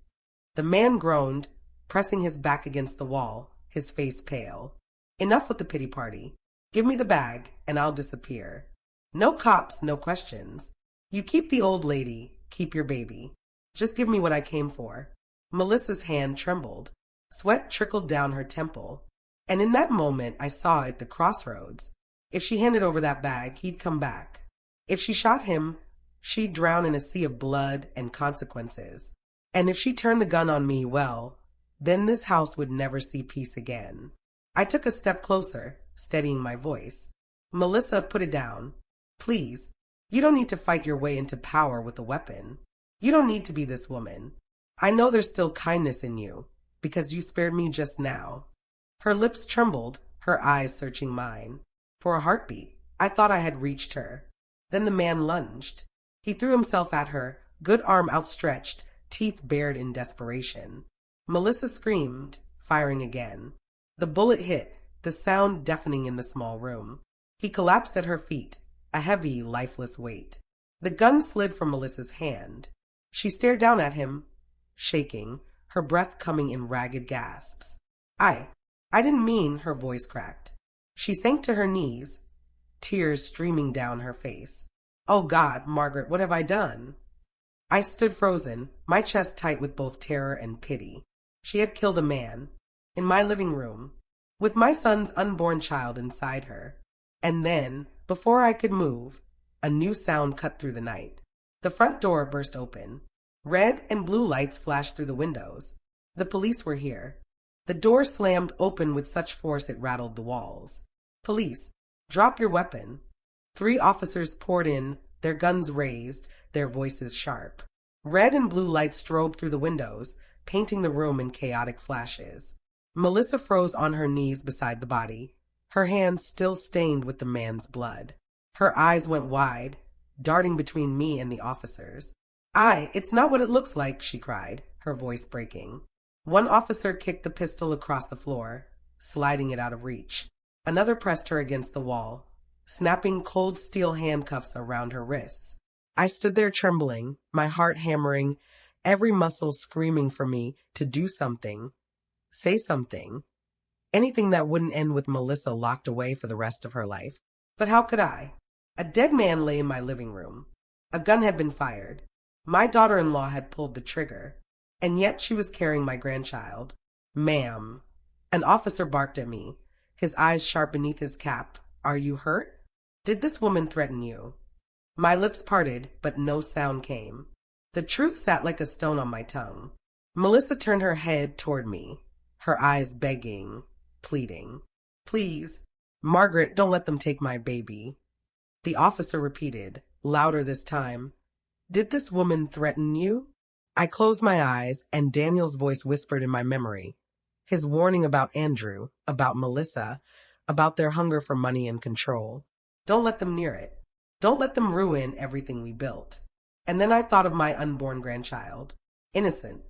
The man groaned, pressing his back against the wall, his face pale. "Enough with the pity party. Give me the bag, and I'll disappear. No cops, no questions. You keep the old lady, keep your baby. Just give me what I came for." Melissa's hand trembled. Sweat trickled down her temple. And in that moment, I saw at the crossroads. If she handed over that bag, he'd come back. If she shot him, she'd drown in a sea of blood and consequences. And if she turned the gun on me, well, then this house would never see peace again. I took a step closer, steadying my voice. "Melissa, put it down. Please. You don't need to fight your way into power with a weapon. You don't need to be this woman. I know there's still kindness in you, because you spared me just now." Her lips trembled, her eyes searching mine. For a heartbeat, I thought I had reached her. Then the man lunged. He threw himself at her, good arm outstretched, teeth bared in desperation. Melissa screamed, firing again. The bullet hit, the sound deafening in the small room. He collapsed at her feet, a heavy, lifeless weight. The gun slid from Melissa's hand. She stared down at him, shaking, her breath coming in ragged gasps. I didn't mean, her voice cracked. She sank to her knees, tears streaming down her face. Oh God, Margaret, what have I done? I stood frozen, my chest tight with both terror and pity. She had killed a man, in my living room, with my son's unborn child inside her. And then, before I could move, a new sound cut through the night. The front door burst open. Red and blue lights flashed through the windows. The police were here. The door slammed open with such force it rattled the walls. Police, drop your weapon. 3 officers poured in, their guns raised, their voices sharp. Red and blue lights strobed through the windows, painting the room in chaotic flashes. Melissa froze on her knees beside the body, her hands still stained with the man's blood. Her eyes went wide, darting between me and the officers. It's not what it looks like, she cried, her voice breaking. One officer kicked the pistol across the floor, sliding it out of reach. Another pressed her against the wall, snapping cold steel handcuffs around her wrists. I stood there trembling, my heart hammering, every muscle screaming for me to do something, say something, anything that wouldn't end with Melissa locked away for the rest of her life. But how could I? A dead man lay in my living room. A gun had been fired. My daughter-in-law had pulled the trigger, and yet she was carrying my grandchild. Ma'am. An officer barked at me, his eyes sharp beneath his cap. Are you hurt? Did this woman threaten you? My lips parted, but no sound came. The truth sat like a stone on my tongue. Melissa turned her head toward me, her eyes begging, pleading. Please, Margaret, don't let them take my baby. The officer repeated, louder this time. Did this woman threaten you? I closed my eyes, and Daniel's voice whispered in my memory. His warning about Andrew, about Melissa, about their hunger for money and control. Don't let them near it. Don't let them ruin everything we built. And then I thought of my unborn grandchild. Innocent,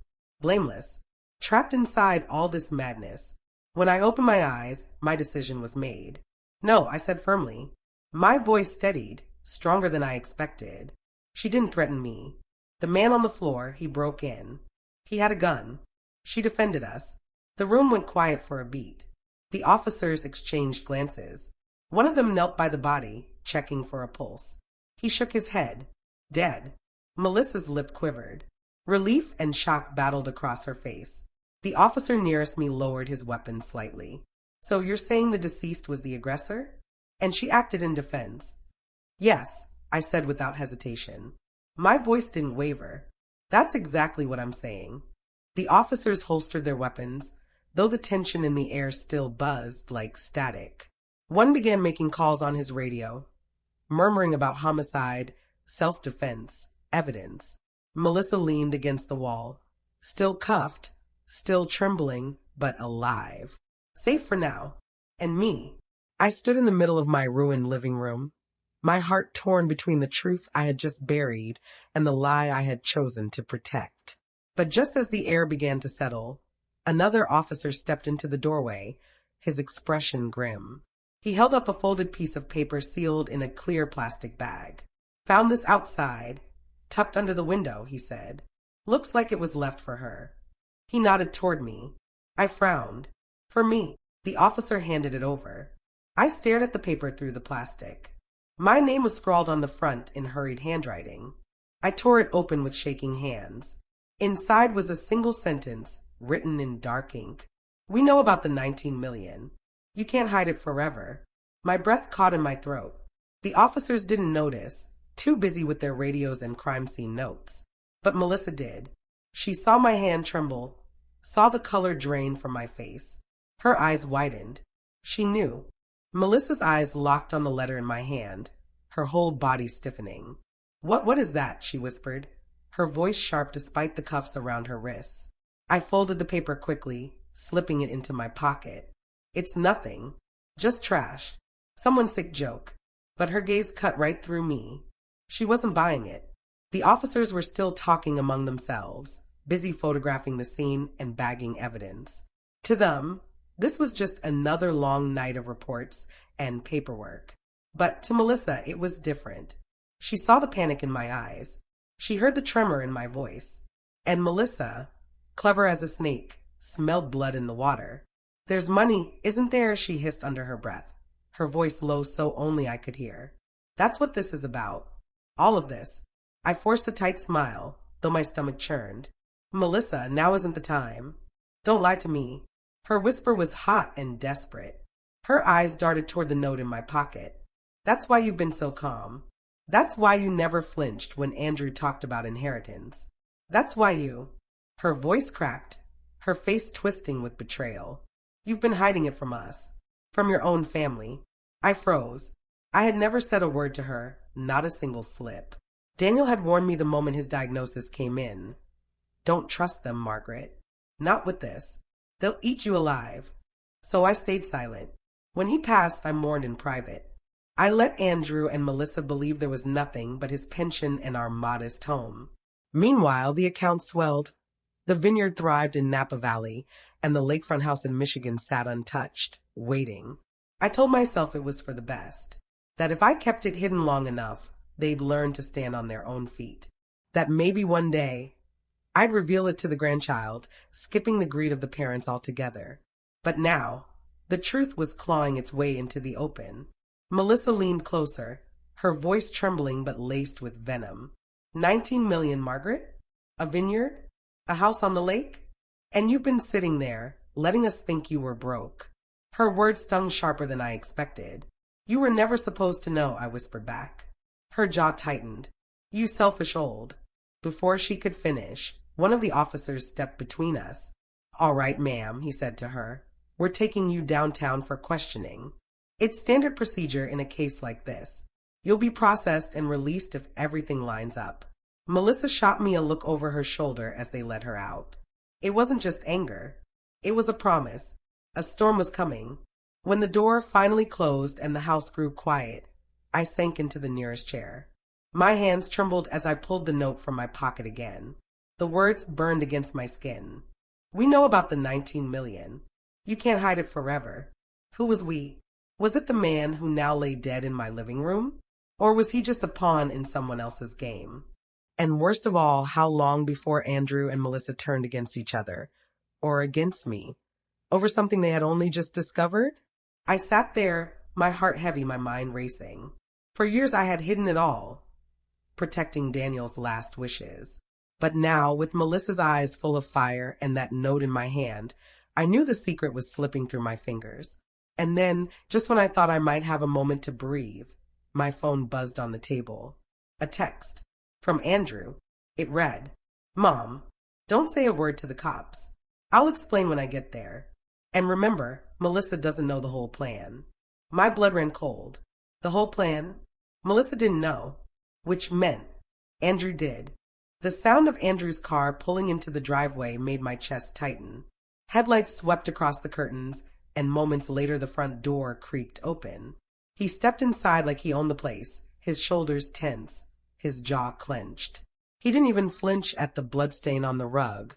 blameless, trapped inside all this madness. When I opened my eyes, my decision was made. No, I said firmly. My voice steadied, stronger than I expected. She didn't threaten me. The man on the floor, he broke in. He had a gun. She defended us. The room went quiet for a beat. The officers exchanged glances. One of them knelt by the body, checking for a pulse. He shook his head. Dead. Melissa's lip quivered. Relief and shock battled across her face. The officer nearest me lowered his weapon slightly. So you're saying the deceased was the aggressor? And she acted in defense. Yes, I said without hesitation. My voice didn't waver. That's exactly what I'm saying. The officers holstered their weapons, though the tension in the air still buzzed like static. One began making calls on his radio, murmuring about homicide, self-defense, evidence. Melissa leaned against the wall, still cuffed, still trembling, but alive. Safe for now. And me. I stood in the middle of my ruined living room, my heart torn between the truth I had just buried and the lie I had chosen to protect. But just as the air began to settle, another officer stepped into the doorway, his expression grim. He held up a folded piece of paper sealed in a clear plastic bag. Found this outside, tucked under the window, he said. Looks like it was left for her. He nodded toward me. I frowned. For me. The officer handed it over. I stared at the paper through the plastic. My name was scrawled on the front in hurried handwriting. I tore it open with shaking hands. Inside was a single sentence, written in dark ink. We know about the 19 million. You can't hide it forever. My breath caught in my throat. The officers didn't notice, too busy with their radios and crime scene notes. But Melissa did. She saw my hand tremble, saw the color drain from my face. Her eyes widened. She knew. Melissa's eyes locked on the letter in my hand, her whole body stiffening. What is that?" she whispered, her voice sharp despite the cuffs around her wrists. I folded the paper quickly, slipping it into my pocket. "It's nothing. Just trash. Someone's sick joke." But her gaze cut right through me. She wasn't buying it. The officers were still talking among themselves, busy photographing the scene and bagging evidence. To them, this was just another long night of reports and paperwork. But to Melissa, it was different. She saw the panic in my eyes. She heard the tremor in my voice. And Melissa, clever as a snake, smelled blood in the water. There's money, isn't there? She hissed under her breath, her voice low so only I could hear. That's what this is about. All of this. I forced a tight smile, though my stomach churned. Melissa, now isn't the time. Don't lie to me. Her whisper was hot and desperate. Her eyes darted toward the note in my pocket. That's why you've been so calm. That's why you never flinched when Andrew talked about inheritance. That's why you... Her voice cracked, her face twisting with betrayal. You've been hiding it from us. From your own family. I froze. I had never said a word to her, not a single slip. Daniel had warned me the moment his diagnosis came in. Don't trust them, Margaret. Not with this. They'll eat you alive. So I stayed silent. When he passed, I mourned in private. I let Andrew and Melissa believe there was nothing but his pension and our modest home. Meanwhile, the account swelled. The vineyard thrived in Napa Valley, and the lakefront house in Michigan sat untouched, waiting. I told myself it was for the best, that if I kept it hidden long enough, they'd learn to stand on their own feet. That maybe one day, I'd reveal it to the grandchild, skipping the greed of the parents altogether. But now, the truth was clawing its way into the open. Melissa leaned closer, her voice trembling but laced with venom. 19 million, Margaret? A vineyard? A house on the lake? And you've been sitting there, letting us think you were broke. Her words stung sharper than I expected. You were never supposed to know, I whispered back. Her jaw tightened. You selfish old. Before she could finish, one of the officers stepped between us. All right, ma'am, he said to her. We're taking you downtown for questioning. It's standard procedure in a case like this. You'll be processed and released if everything lines up. Melissa shot me a look over her shoulder as they let her out. It wasn't just anger. It was a promise. A storm was coming. When the door finally closed and the house grew quiet, I sank into the nearest chair. My hands trembled as I pulled the note from my pocket again. The words burned against my skin. We know about the 19 million. You can't hide it forever. Who was we? Was it the man who now lay dead in my living room? Or was he just a pawn in someone else's game? And worst of all, how long before Andrew and Melissa turned against each other? Or against me? Over something they had only just discovered? I sat there, my heart heavy, my mind racing. For years I had hidden it all, protecting Daniel's last wishes. But now, with Melissa's eyes full of fire and that note in my hand, I knew the secret was slipping through my fingers. And then, just when I thought I might have a moment to breathe, my phone buzzed on the table. A text. From Andrew. It read, Mom, don't say a word to the cops. I'll explain when I get there. And remember, Melissa doesn't know the whole plan. My blood ran cold. The whole plan? Melissa didn't know. Which meant Andrew did. The sound of Andrew's car pulling into the driveway made my chest tighten. Headlights swept across the curtains, and moments later the front door creaked open. He stepped inside like he owned the place, his shoulders tense, his jaw clenched. He didn't even flinch at the bloodstain on the rug,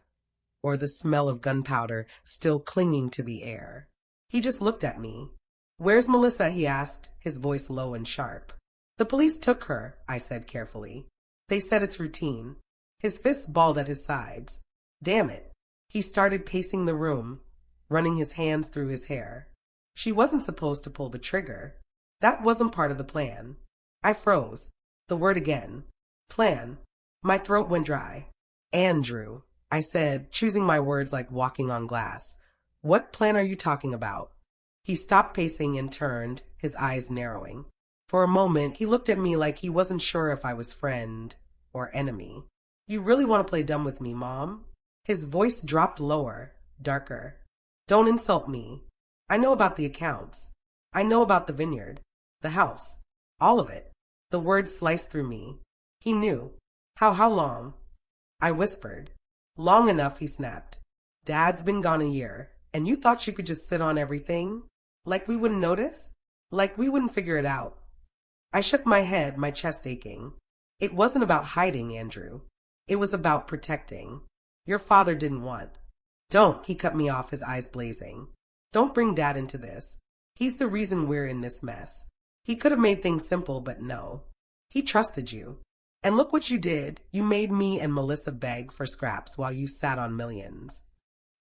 or the smell of gunpowder still clinging to the air. He just looked at me. Where's Melissa? He asked, his voice low and sharp. The police took her, I said carefully. They said it's routine. His fists balled at his sides. Damn it. He started pacing the room, running his hands through his hair. She wasn't supposed to pull the trigger. That wasn't part of the plan. I froze. The word again. Plan. My throat went dry. Andrew, I said, choosing my words like walking on glass. What plan are you talking about? He stopped pacing and turned, his eyes narrowing. For a moment, he looked at me like he wasn't sure if I was friend or enemy. You really want to play dumb with me, Mom? His voice dropped lower, darker. Don't insult me. I know about the accounts. I know about the vineyard, the house, all of it. The words sliced through me. He knew. How long? I whispered. Long enough, he snapped. Dad's been gone a year, and you thought you could just sit on everything? Like we wouldn't notice? Like we wouldn't figure it out? I shook my head, my chest aching. It wasn't about hiding, Andrew. It was about protecting. Your father didn't want. Don't, he cut me off, his eyes blazing. Don't bring Dad into this. He's the reason we're in this mess. He could have made things simple, but no. He trusted you. And look what you did. You made me and Melissa beg for scraps while you sat on millions.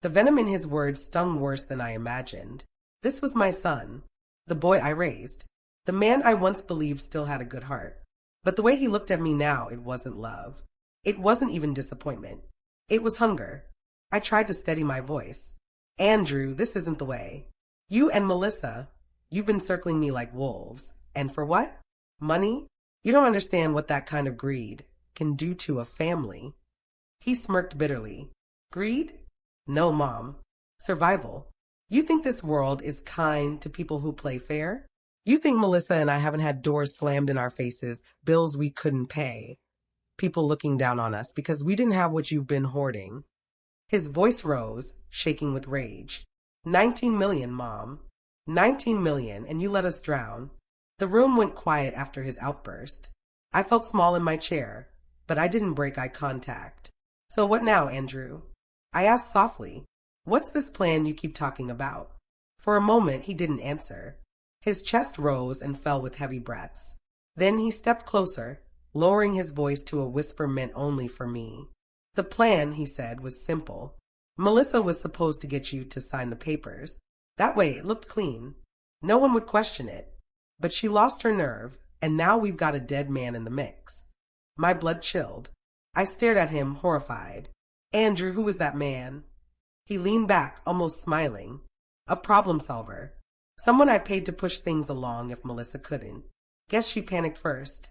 The venom in his words stung worse than I imagined. This was my son, the boy I raised, the man I once believed still had a good heart. But the way he looked at me now, it wasn't love. It wasn't even disappointment. It was hunger. I tried to steady my voice. Andrew, this isn't the way. You and Melissa, you've been circling me like wolves. And for what? Money? You don't understand what that kind of greed can do to a family. He smirked bitterly. Greed? No, Mom. Survival. You think this world is kind to people who play fair? You think Melissa and I haven't had doors slammed in our faces, bills we couldn't pay, people looking down on us because we didn't have what you've been hoarding? His voice rose, shaking with rage. 19 million, Mom. 19 million, and you let us drown. The room went quiet after his outburst. I felt small in my chair, but I didn't break eye contact. So what now, Andrew? I asked softly. What's this plan you keep talking about? For a moment, he didn't answer. His chest rose and fell with heavy breaths. Then he stepped closer, lowering his voice to a whisper meant only for me. The plan, he said, was simple. Melissa was supposed to get you to sign the papers. That way it looked clean. No one would question it. But she lost her nerve, and now we've got a dead man in the mix. My blood chilled. I stared at him, horrified. Andrew, who was that man? He leaned back, almost smiling. A problem solver. Someone I paid to push things along if Melissa couldn't. Guess she panicked first.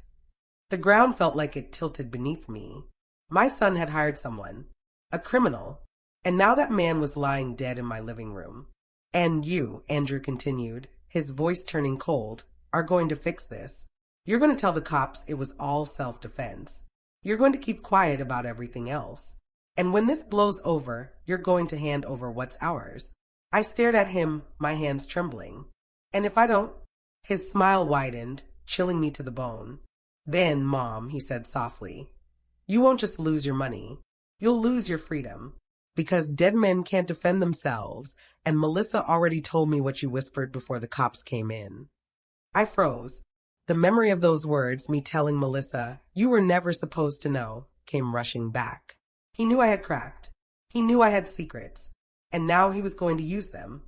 The ground felt like it tilted beneath me. My son had hired someone. A criminal. And now that man was lying dead in my living room. And you, Andrew continued, his voice turning cold, are going to fix this. You're going to tell the cops it was all self-defense. You're going to keep quiet about everything else. And when this blows over, you're going to hand over what's ours. I stared at him, my hands trembling. And if I don't? His smile widened, chilling me to the bone. Then, Mom, he said softly, you won't just lose your money. You'll lose your freedom. Because dead men can't defend themselves, and Melissa already told me what you whispered before the cops came in. I froze. The memory of those words, me telling Melissa, you were never supposed to know, came rushing back. He knew I had cracked. He knew I had secrets. And now he was going to use them.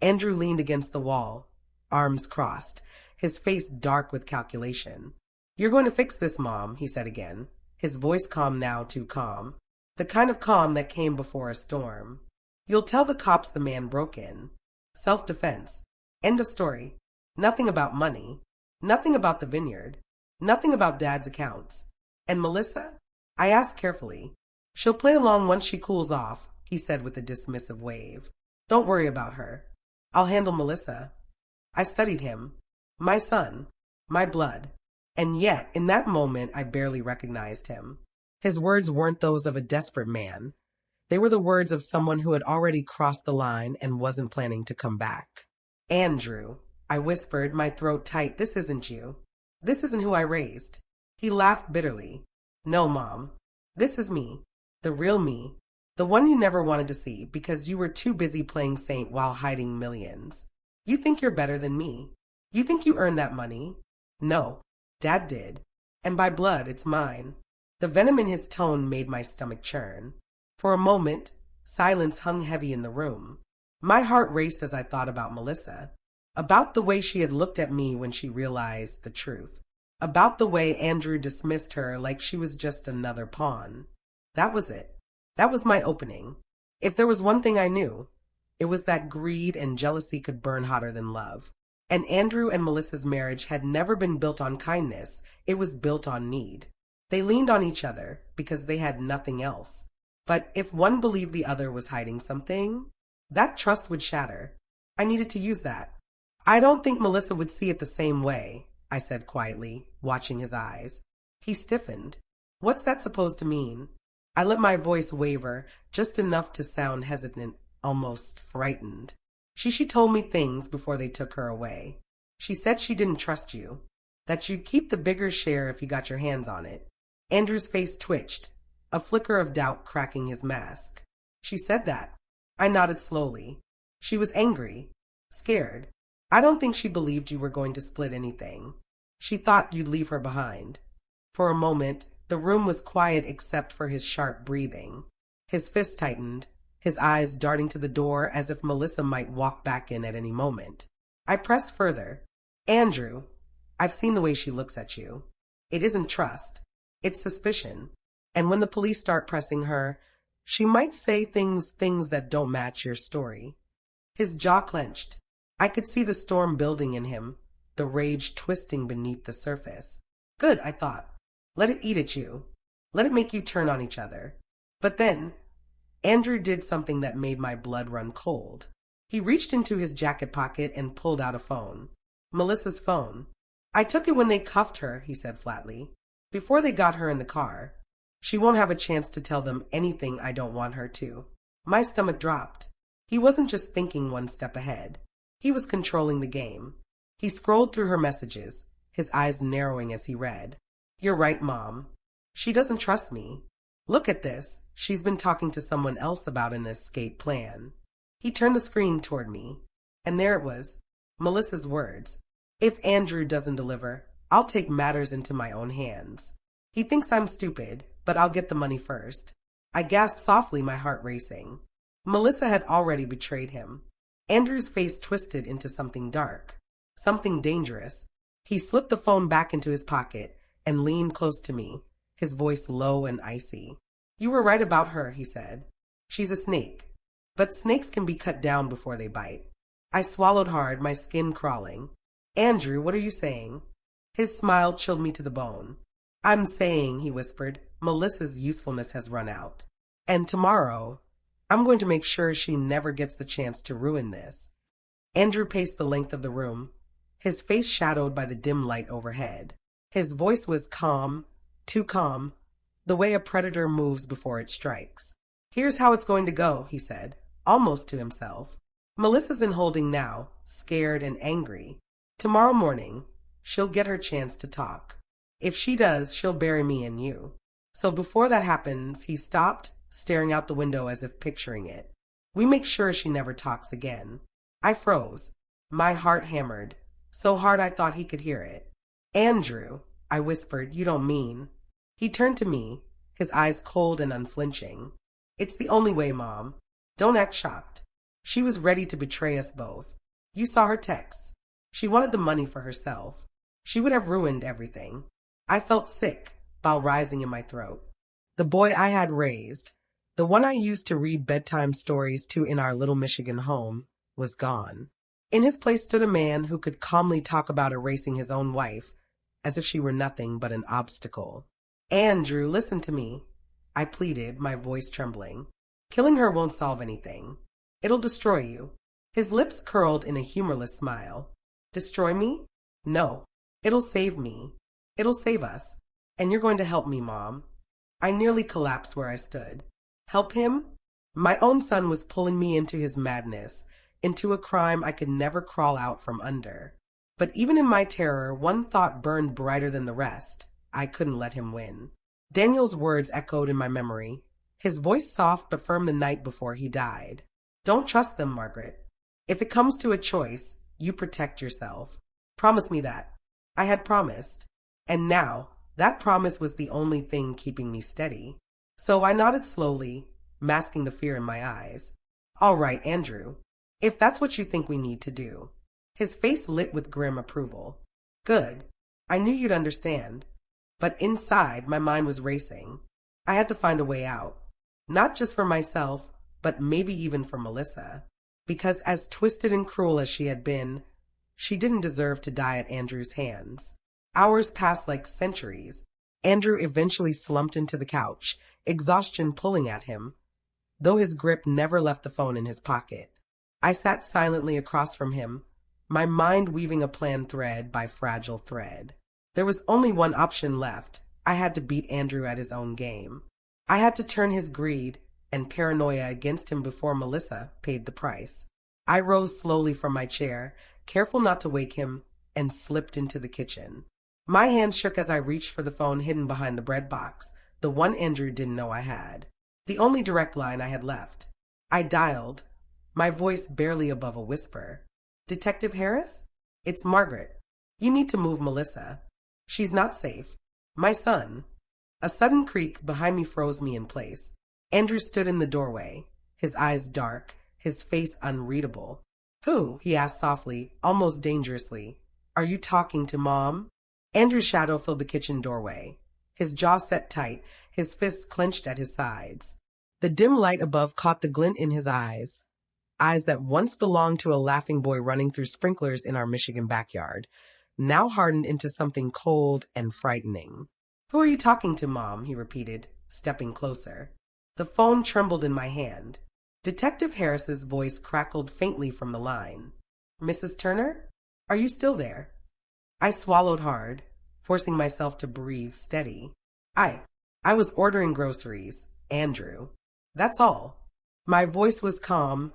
Andrew leaned against the wall, arms crossed, his face dark with calculation. You're going to fix this, Mom, he said again, his voice calm now, too calm. The kind of calm that came before a storm. You'll tell the cops the man broke in. Self-defense. End of story. Nothing about money. Nothing about the vineyard. Nothing about Dad's accounts. And Melissa? I asked carefully. She'll play along once she cools off, he said with a dismissive wave. Don't worry about her. I'll handle Melissa. I studied him. My son. My blood. And yet, in that moment, I barely recognized him. His words weren't those of a desperate man. They were the words of someone who had already crossed the line and wasn't planning to come back. Andrew, I whispered, my throat tight, this isn't you. This isn't who I raised. He laughed bitterly. No, Mom. This is me. The real me. The one you never wanted to see because you were too busy playing saint while hiding millions. You think you're better than me. You think you earned that money. No, Dad did. And by blood, it's mine. The venom in his tone made my stomach churn. For a moment, silence hung heavy in the room. My heart raced as I thought about Melissa, about the way she had looked at me when she realized the truth, about the way Andrew dismissed her like she was just another pawn. That was it. That was my opening. If there was one thing I knew, it was that greed and jealousy could burn hotter than love. And Andrew and Melissa's marriage had never been built on kindness. It was built on need. They leaned on each other because they had nothing else. But if one believed the other was hiding something, that trust would shatter. I needed to use that. I don't think Melissa would see it the same way, I said quietly, watching his eyes. He stiffened. What's that supposed to mean? I let my voice waver, just enough to sound hesitant, almost frightened. She told me things before they took her away. She said she didn't trust you, that you'd keep the bigger share if you got your hands on it. Andrew's face twitched, a flicker of doubt cracking his mask. She said that. I nodded slowly. She was angry, scared. I don't think she believed you were going to split anything. She thought you'd leave her behind. For a moment, The room was quiet except for his sharp breathing. His fist tightened, his eyes darting to the door as if Melissa might walk back in at any moment. I pressed further. Andrew, I've seen the way she looks at you. It isn't trust. It's suspicion. And when the police start pressing her, she might say things that don't match your story. His jaw clenched. I could see the storm building in him, the rage twisting beneath the surface. Good, I thought. Let it eat at you. Let it make you turn on each other. But then, Andrew did something that made my blood run cold. He reached into his jacket pocket and pulled out a phone. Melissa's phone. I took it when they cuffed her, he said flatly. Before they got her in the car. She won't have a chance to tell them anything I don't want her to. My stomach dropped. He wasn't just thinking one step ahead. He was controlling the game. He scrolled through her messages, his eyes narrowing as he read. You're right, Mom. She doesn't trust me. Look at this. She's been talking to someone else about an escape plan. He turned the screen toward me, and there it was, Melissa's words. If Andrew doesn't deliver, I'll take matters into my own hands. He thinks I'm stupid, but I'll get the money first. I gasped softly, my heart racing. Melissa had already betrayed him. Andrew's face twisted into something dark, something dangerous. He slipped the phone back into his pocket and leaned close to me, his voice low and icy. You were right about her, he said. She's a snake. But snakes can be cut down before they bite. I swallowed hard, my skin crawling. Andrew, what are you saying? His smile chilled me to the bone. I'm saying, he whispered, Melissa's usefulness has run out. And tomorrow, I'm going to make sure she never gets the chance to ruin this. Andrew paced the length of the room, his face shadowed by the dim light overhead. His voice was calm, too calm, the way a predator moves before it strikes. Here's how it's going to go, he said, almost to himself. Melissa's in holding now, scared and angry. Tomorrow morning, she'll get her chance to talk. If she does, she'll bury me and you. So before that happens, he stopped, staring out the window as if picturing it. We make sure she never talks again. I froze. My heart hammered, so hard I thought he could hear it. Andrew, I whispered, you don't mean. He turned to me, his eyes cold and unflinching. It's the only way, Mom. Don't act shocked. She was ready to betray us both. You saw her texts. She wanted the money for herself. She would have ruined everything. I felt sick, bile rising in my throat. The boy I had raised, the one I used to read bedtime stories to in our little Michigan home, was gone. In his place stood a man who could calmly talk about erasing his own wife, as if she were nothing but an obstacle. Andrew, listen to me, I pleaded, my voice trembling. Killing her won't solve anything. It'll destroy you. His lips curled in a humorless smile. Destroy me? No. It'll save me. It'll save us. And you're going to help me, Mom. I nearly collapsed where I stood. Help him? My own son was pulling me into his madness, into a crime I could never crawl out from under. But even in my terror, one thought burned brighter than the rest. I couldn't let him win. Daniel's words echoed in my memory, his voice soft but firm the night before he died. Don't trust them, Margaret. If it comes to a choice, you protect yourself. Promise me that. I had promised. And now, that promise was the only thing keeping me steady. So I nodded slowly, masking the fear in my eyes. All right, Andrew. If that's what you think we need to do. His face lit with grim approval. Good. I knew you'd understand. But inside, my mind was racing. I had to find a way out. Not just for myself, but maybe even for Melissa. Because as twisted and cruel as she had been, she didn't deserve to die at Andrew's hands. Hours passed like centuries. Andrew eventually slumped into the couch, exhaustion pulling at him, though his grip never left the phone in his pocket. I sat silently across from him, my mind weaving a plan thread by fragile thread. There was only one option left. I had to beat Andrew at his own game. I had to turn his greed and paranoia against him before Melissa paid the price. I rose slowly from my chair, careful not to wake him, and slipped into the kitchen. My hand shook as I reached for the phone hidden behind the bread box, the one Andrew didn't know I had. The only direct line I had left. I dialed, my voice barely above a whisper. Detective Harris? It's Margaret. You need to move Melissa. She's not safe. My son. A sudden creak behind me froze me in place. Andrew stood in the doorway, his eyes dark, his face unreadable. Who? He asked softly, almost dangerously. Are you talking to Mom? Andrew's shadow filled the kitchen doorway, his jaw set tight, his fists clenched at his sides. The dim light above caught the glint in his eyes that once belonged to a laughing boy running through sprinklers in our Michigan backyard, now hardened into something cold and frightening. Who are you talking to, Mom? He repeated, stepping closer. The phone trembled in my hand. Detective Harris's voice crackled faintly from the line. Mrs. Turner? Are you still there? I swallowed hard, forcing myself to breathe steady. I was ordering groceries, Andrew. That's all. My voice was calm,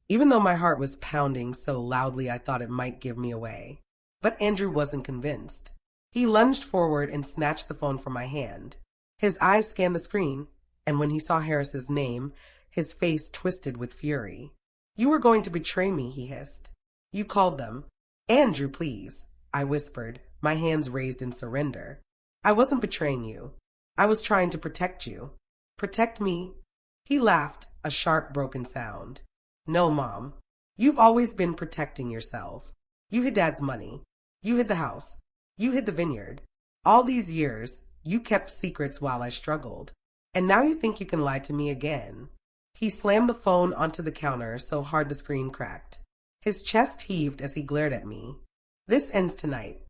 even though my heart was pounding so loudly I thought it might give me away. But Andrew wasn't convinced. He lunged forward and snatched the phone from my hand. His eyes scanned the screen, and when he saw Harris's name, his face twisted with fury. You were going to betray me, he hissed. You called them. Andrew, please, I whispered, my hands raised in surrender. I wasn't betraying you. I was trying to protect you. Protect me? He laughed, a sharp, broken sound. No, Mom. You've always been protecting yourself. You hid Dad's money. You hid the house. You hid the vineyard. All these years, you kept secrets while I struggled. And now you think you can lie to me again. He slammed the phone onto the counter so hard the screen cracked. His chest heaved as he glared at me. This ends tonight.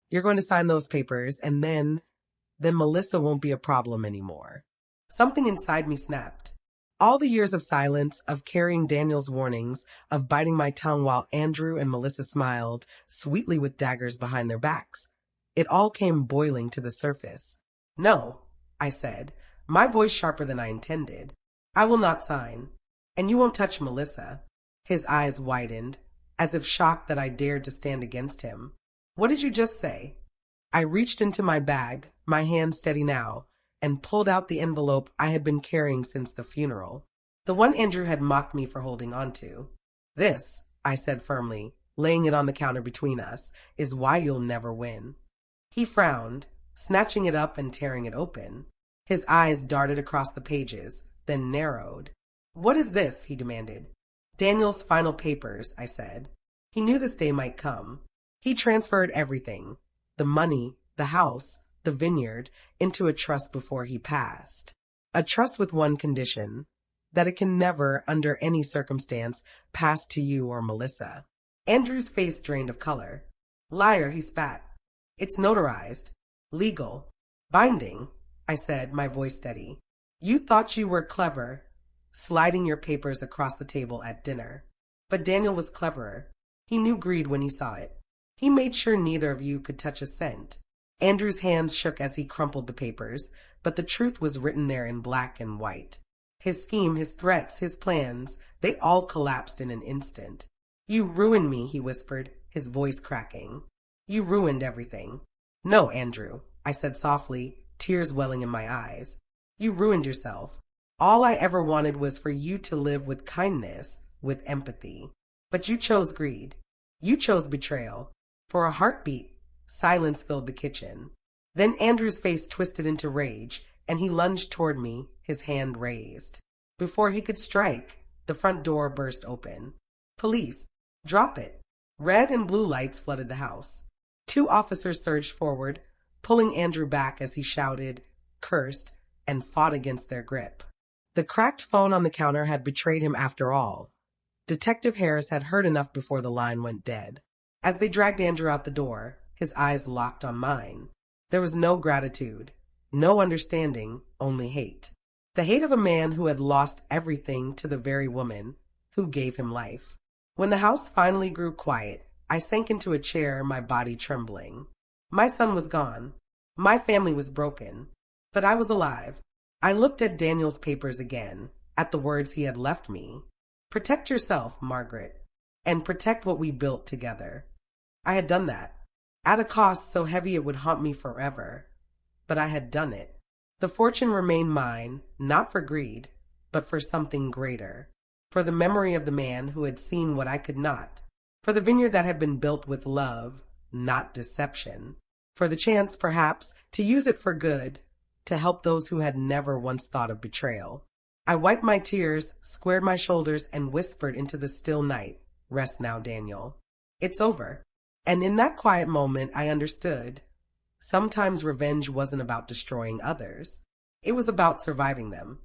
You're going to sign those papers, and then Melissa won't be a problem anymore. Something inside me snapped. All the years of silence, of carrying Daniel's warnings, of biting my tongue while Andrew and Melissa smiled, sweetly with daggers behind their backs. It all came boiling to the surface. No, I said, my voice sharper than I intended. I will not sign. And you won't touch Melissa. His eyes widened, as if shocked that I dared to stand against him. What did you just say? I reached into my bag, my hand steady now, and pulled out the envelope I had been carrying since the funeral, the one Andrew had mocked me for holding onto. This, I said firmly, laying it on the counter between us, is why you'll never win. He frowned, snatching it up and tearing it open. His eyes darted across the pages, then narrowed. What is this? He demanded. Daniel's final papers, I said. He knew this day might come. He transferred everything, the money, the house, the vineyard, into a trust before he passed. A trust with one condition, that it can never, under any circumstance, pass to you or Melissa. Andrew's face drained of color. Liar, he spat. It's notarized. Legal. Binding, I said, my voice steady. You thought you were clever, sliding your papers across the table at dinner. But Daniel was cleverer. He knew greed when he saw it. He made sure neither of you could touch a cent. Andrew's hands shook as he crumpled the papers, but the truth was written there in black and white. His scheme, his threats, his plans, they all collapsed in an instant. You ruined me, he whispered, his voice cracking. You ruined everything. No, Andrew, I said softly, tears welling in my eyes. You ruined yourself. All I ever wanted was for you to live with kindness, with empathy. But you chose greed. You chose betrayal. For a heartbeat, silence filled the kitchen. Then Andrew's face twisted into rage, and he lunged toward me, his hand raised. Before he could strike, the front door burst open. Police, drop it. Red and blue lights flooded the house. 2 officers surged forward, pulling Andrew back as he shouted, cursed, and fought against their grip. The cracked phone on the counter had betrayed him after all. Detective Harris had heard enough before the line went dead. As they dragged Andrew out the door, his eyes locked on mine. There was no gratitude, no understanding, only hate. The hate of a man who had lost everything to the very woman who gave him life. When the house finally grew quiet, I sank into a chair, my body trembling. My son was gone. My family was broken. But I was alive. I looked at Daniel's papers again, at the words he had left me. Protect yourself, Margaret, and protect what we built together. I had done that, at a cost so heavy it would haunt me forever. But I had done it. The fortune remained mine, not for greed, but for something greater. For the memory of the man who had seen what I could not. For the vineyard that had been built with love, not deception. For the chance, perhaps, to use it for good, to help those who had never once thought of betrayal. I wiped my tears, squared my shoulders, and whispered into the still night, "Rest now, Daniel. It's over." And in that quiet moment, I understood. Sometimes revenge wasn't about destroying others. It was about surviving them.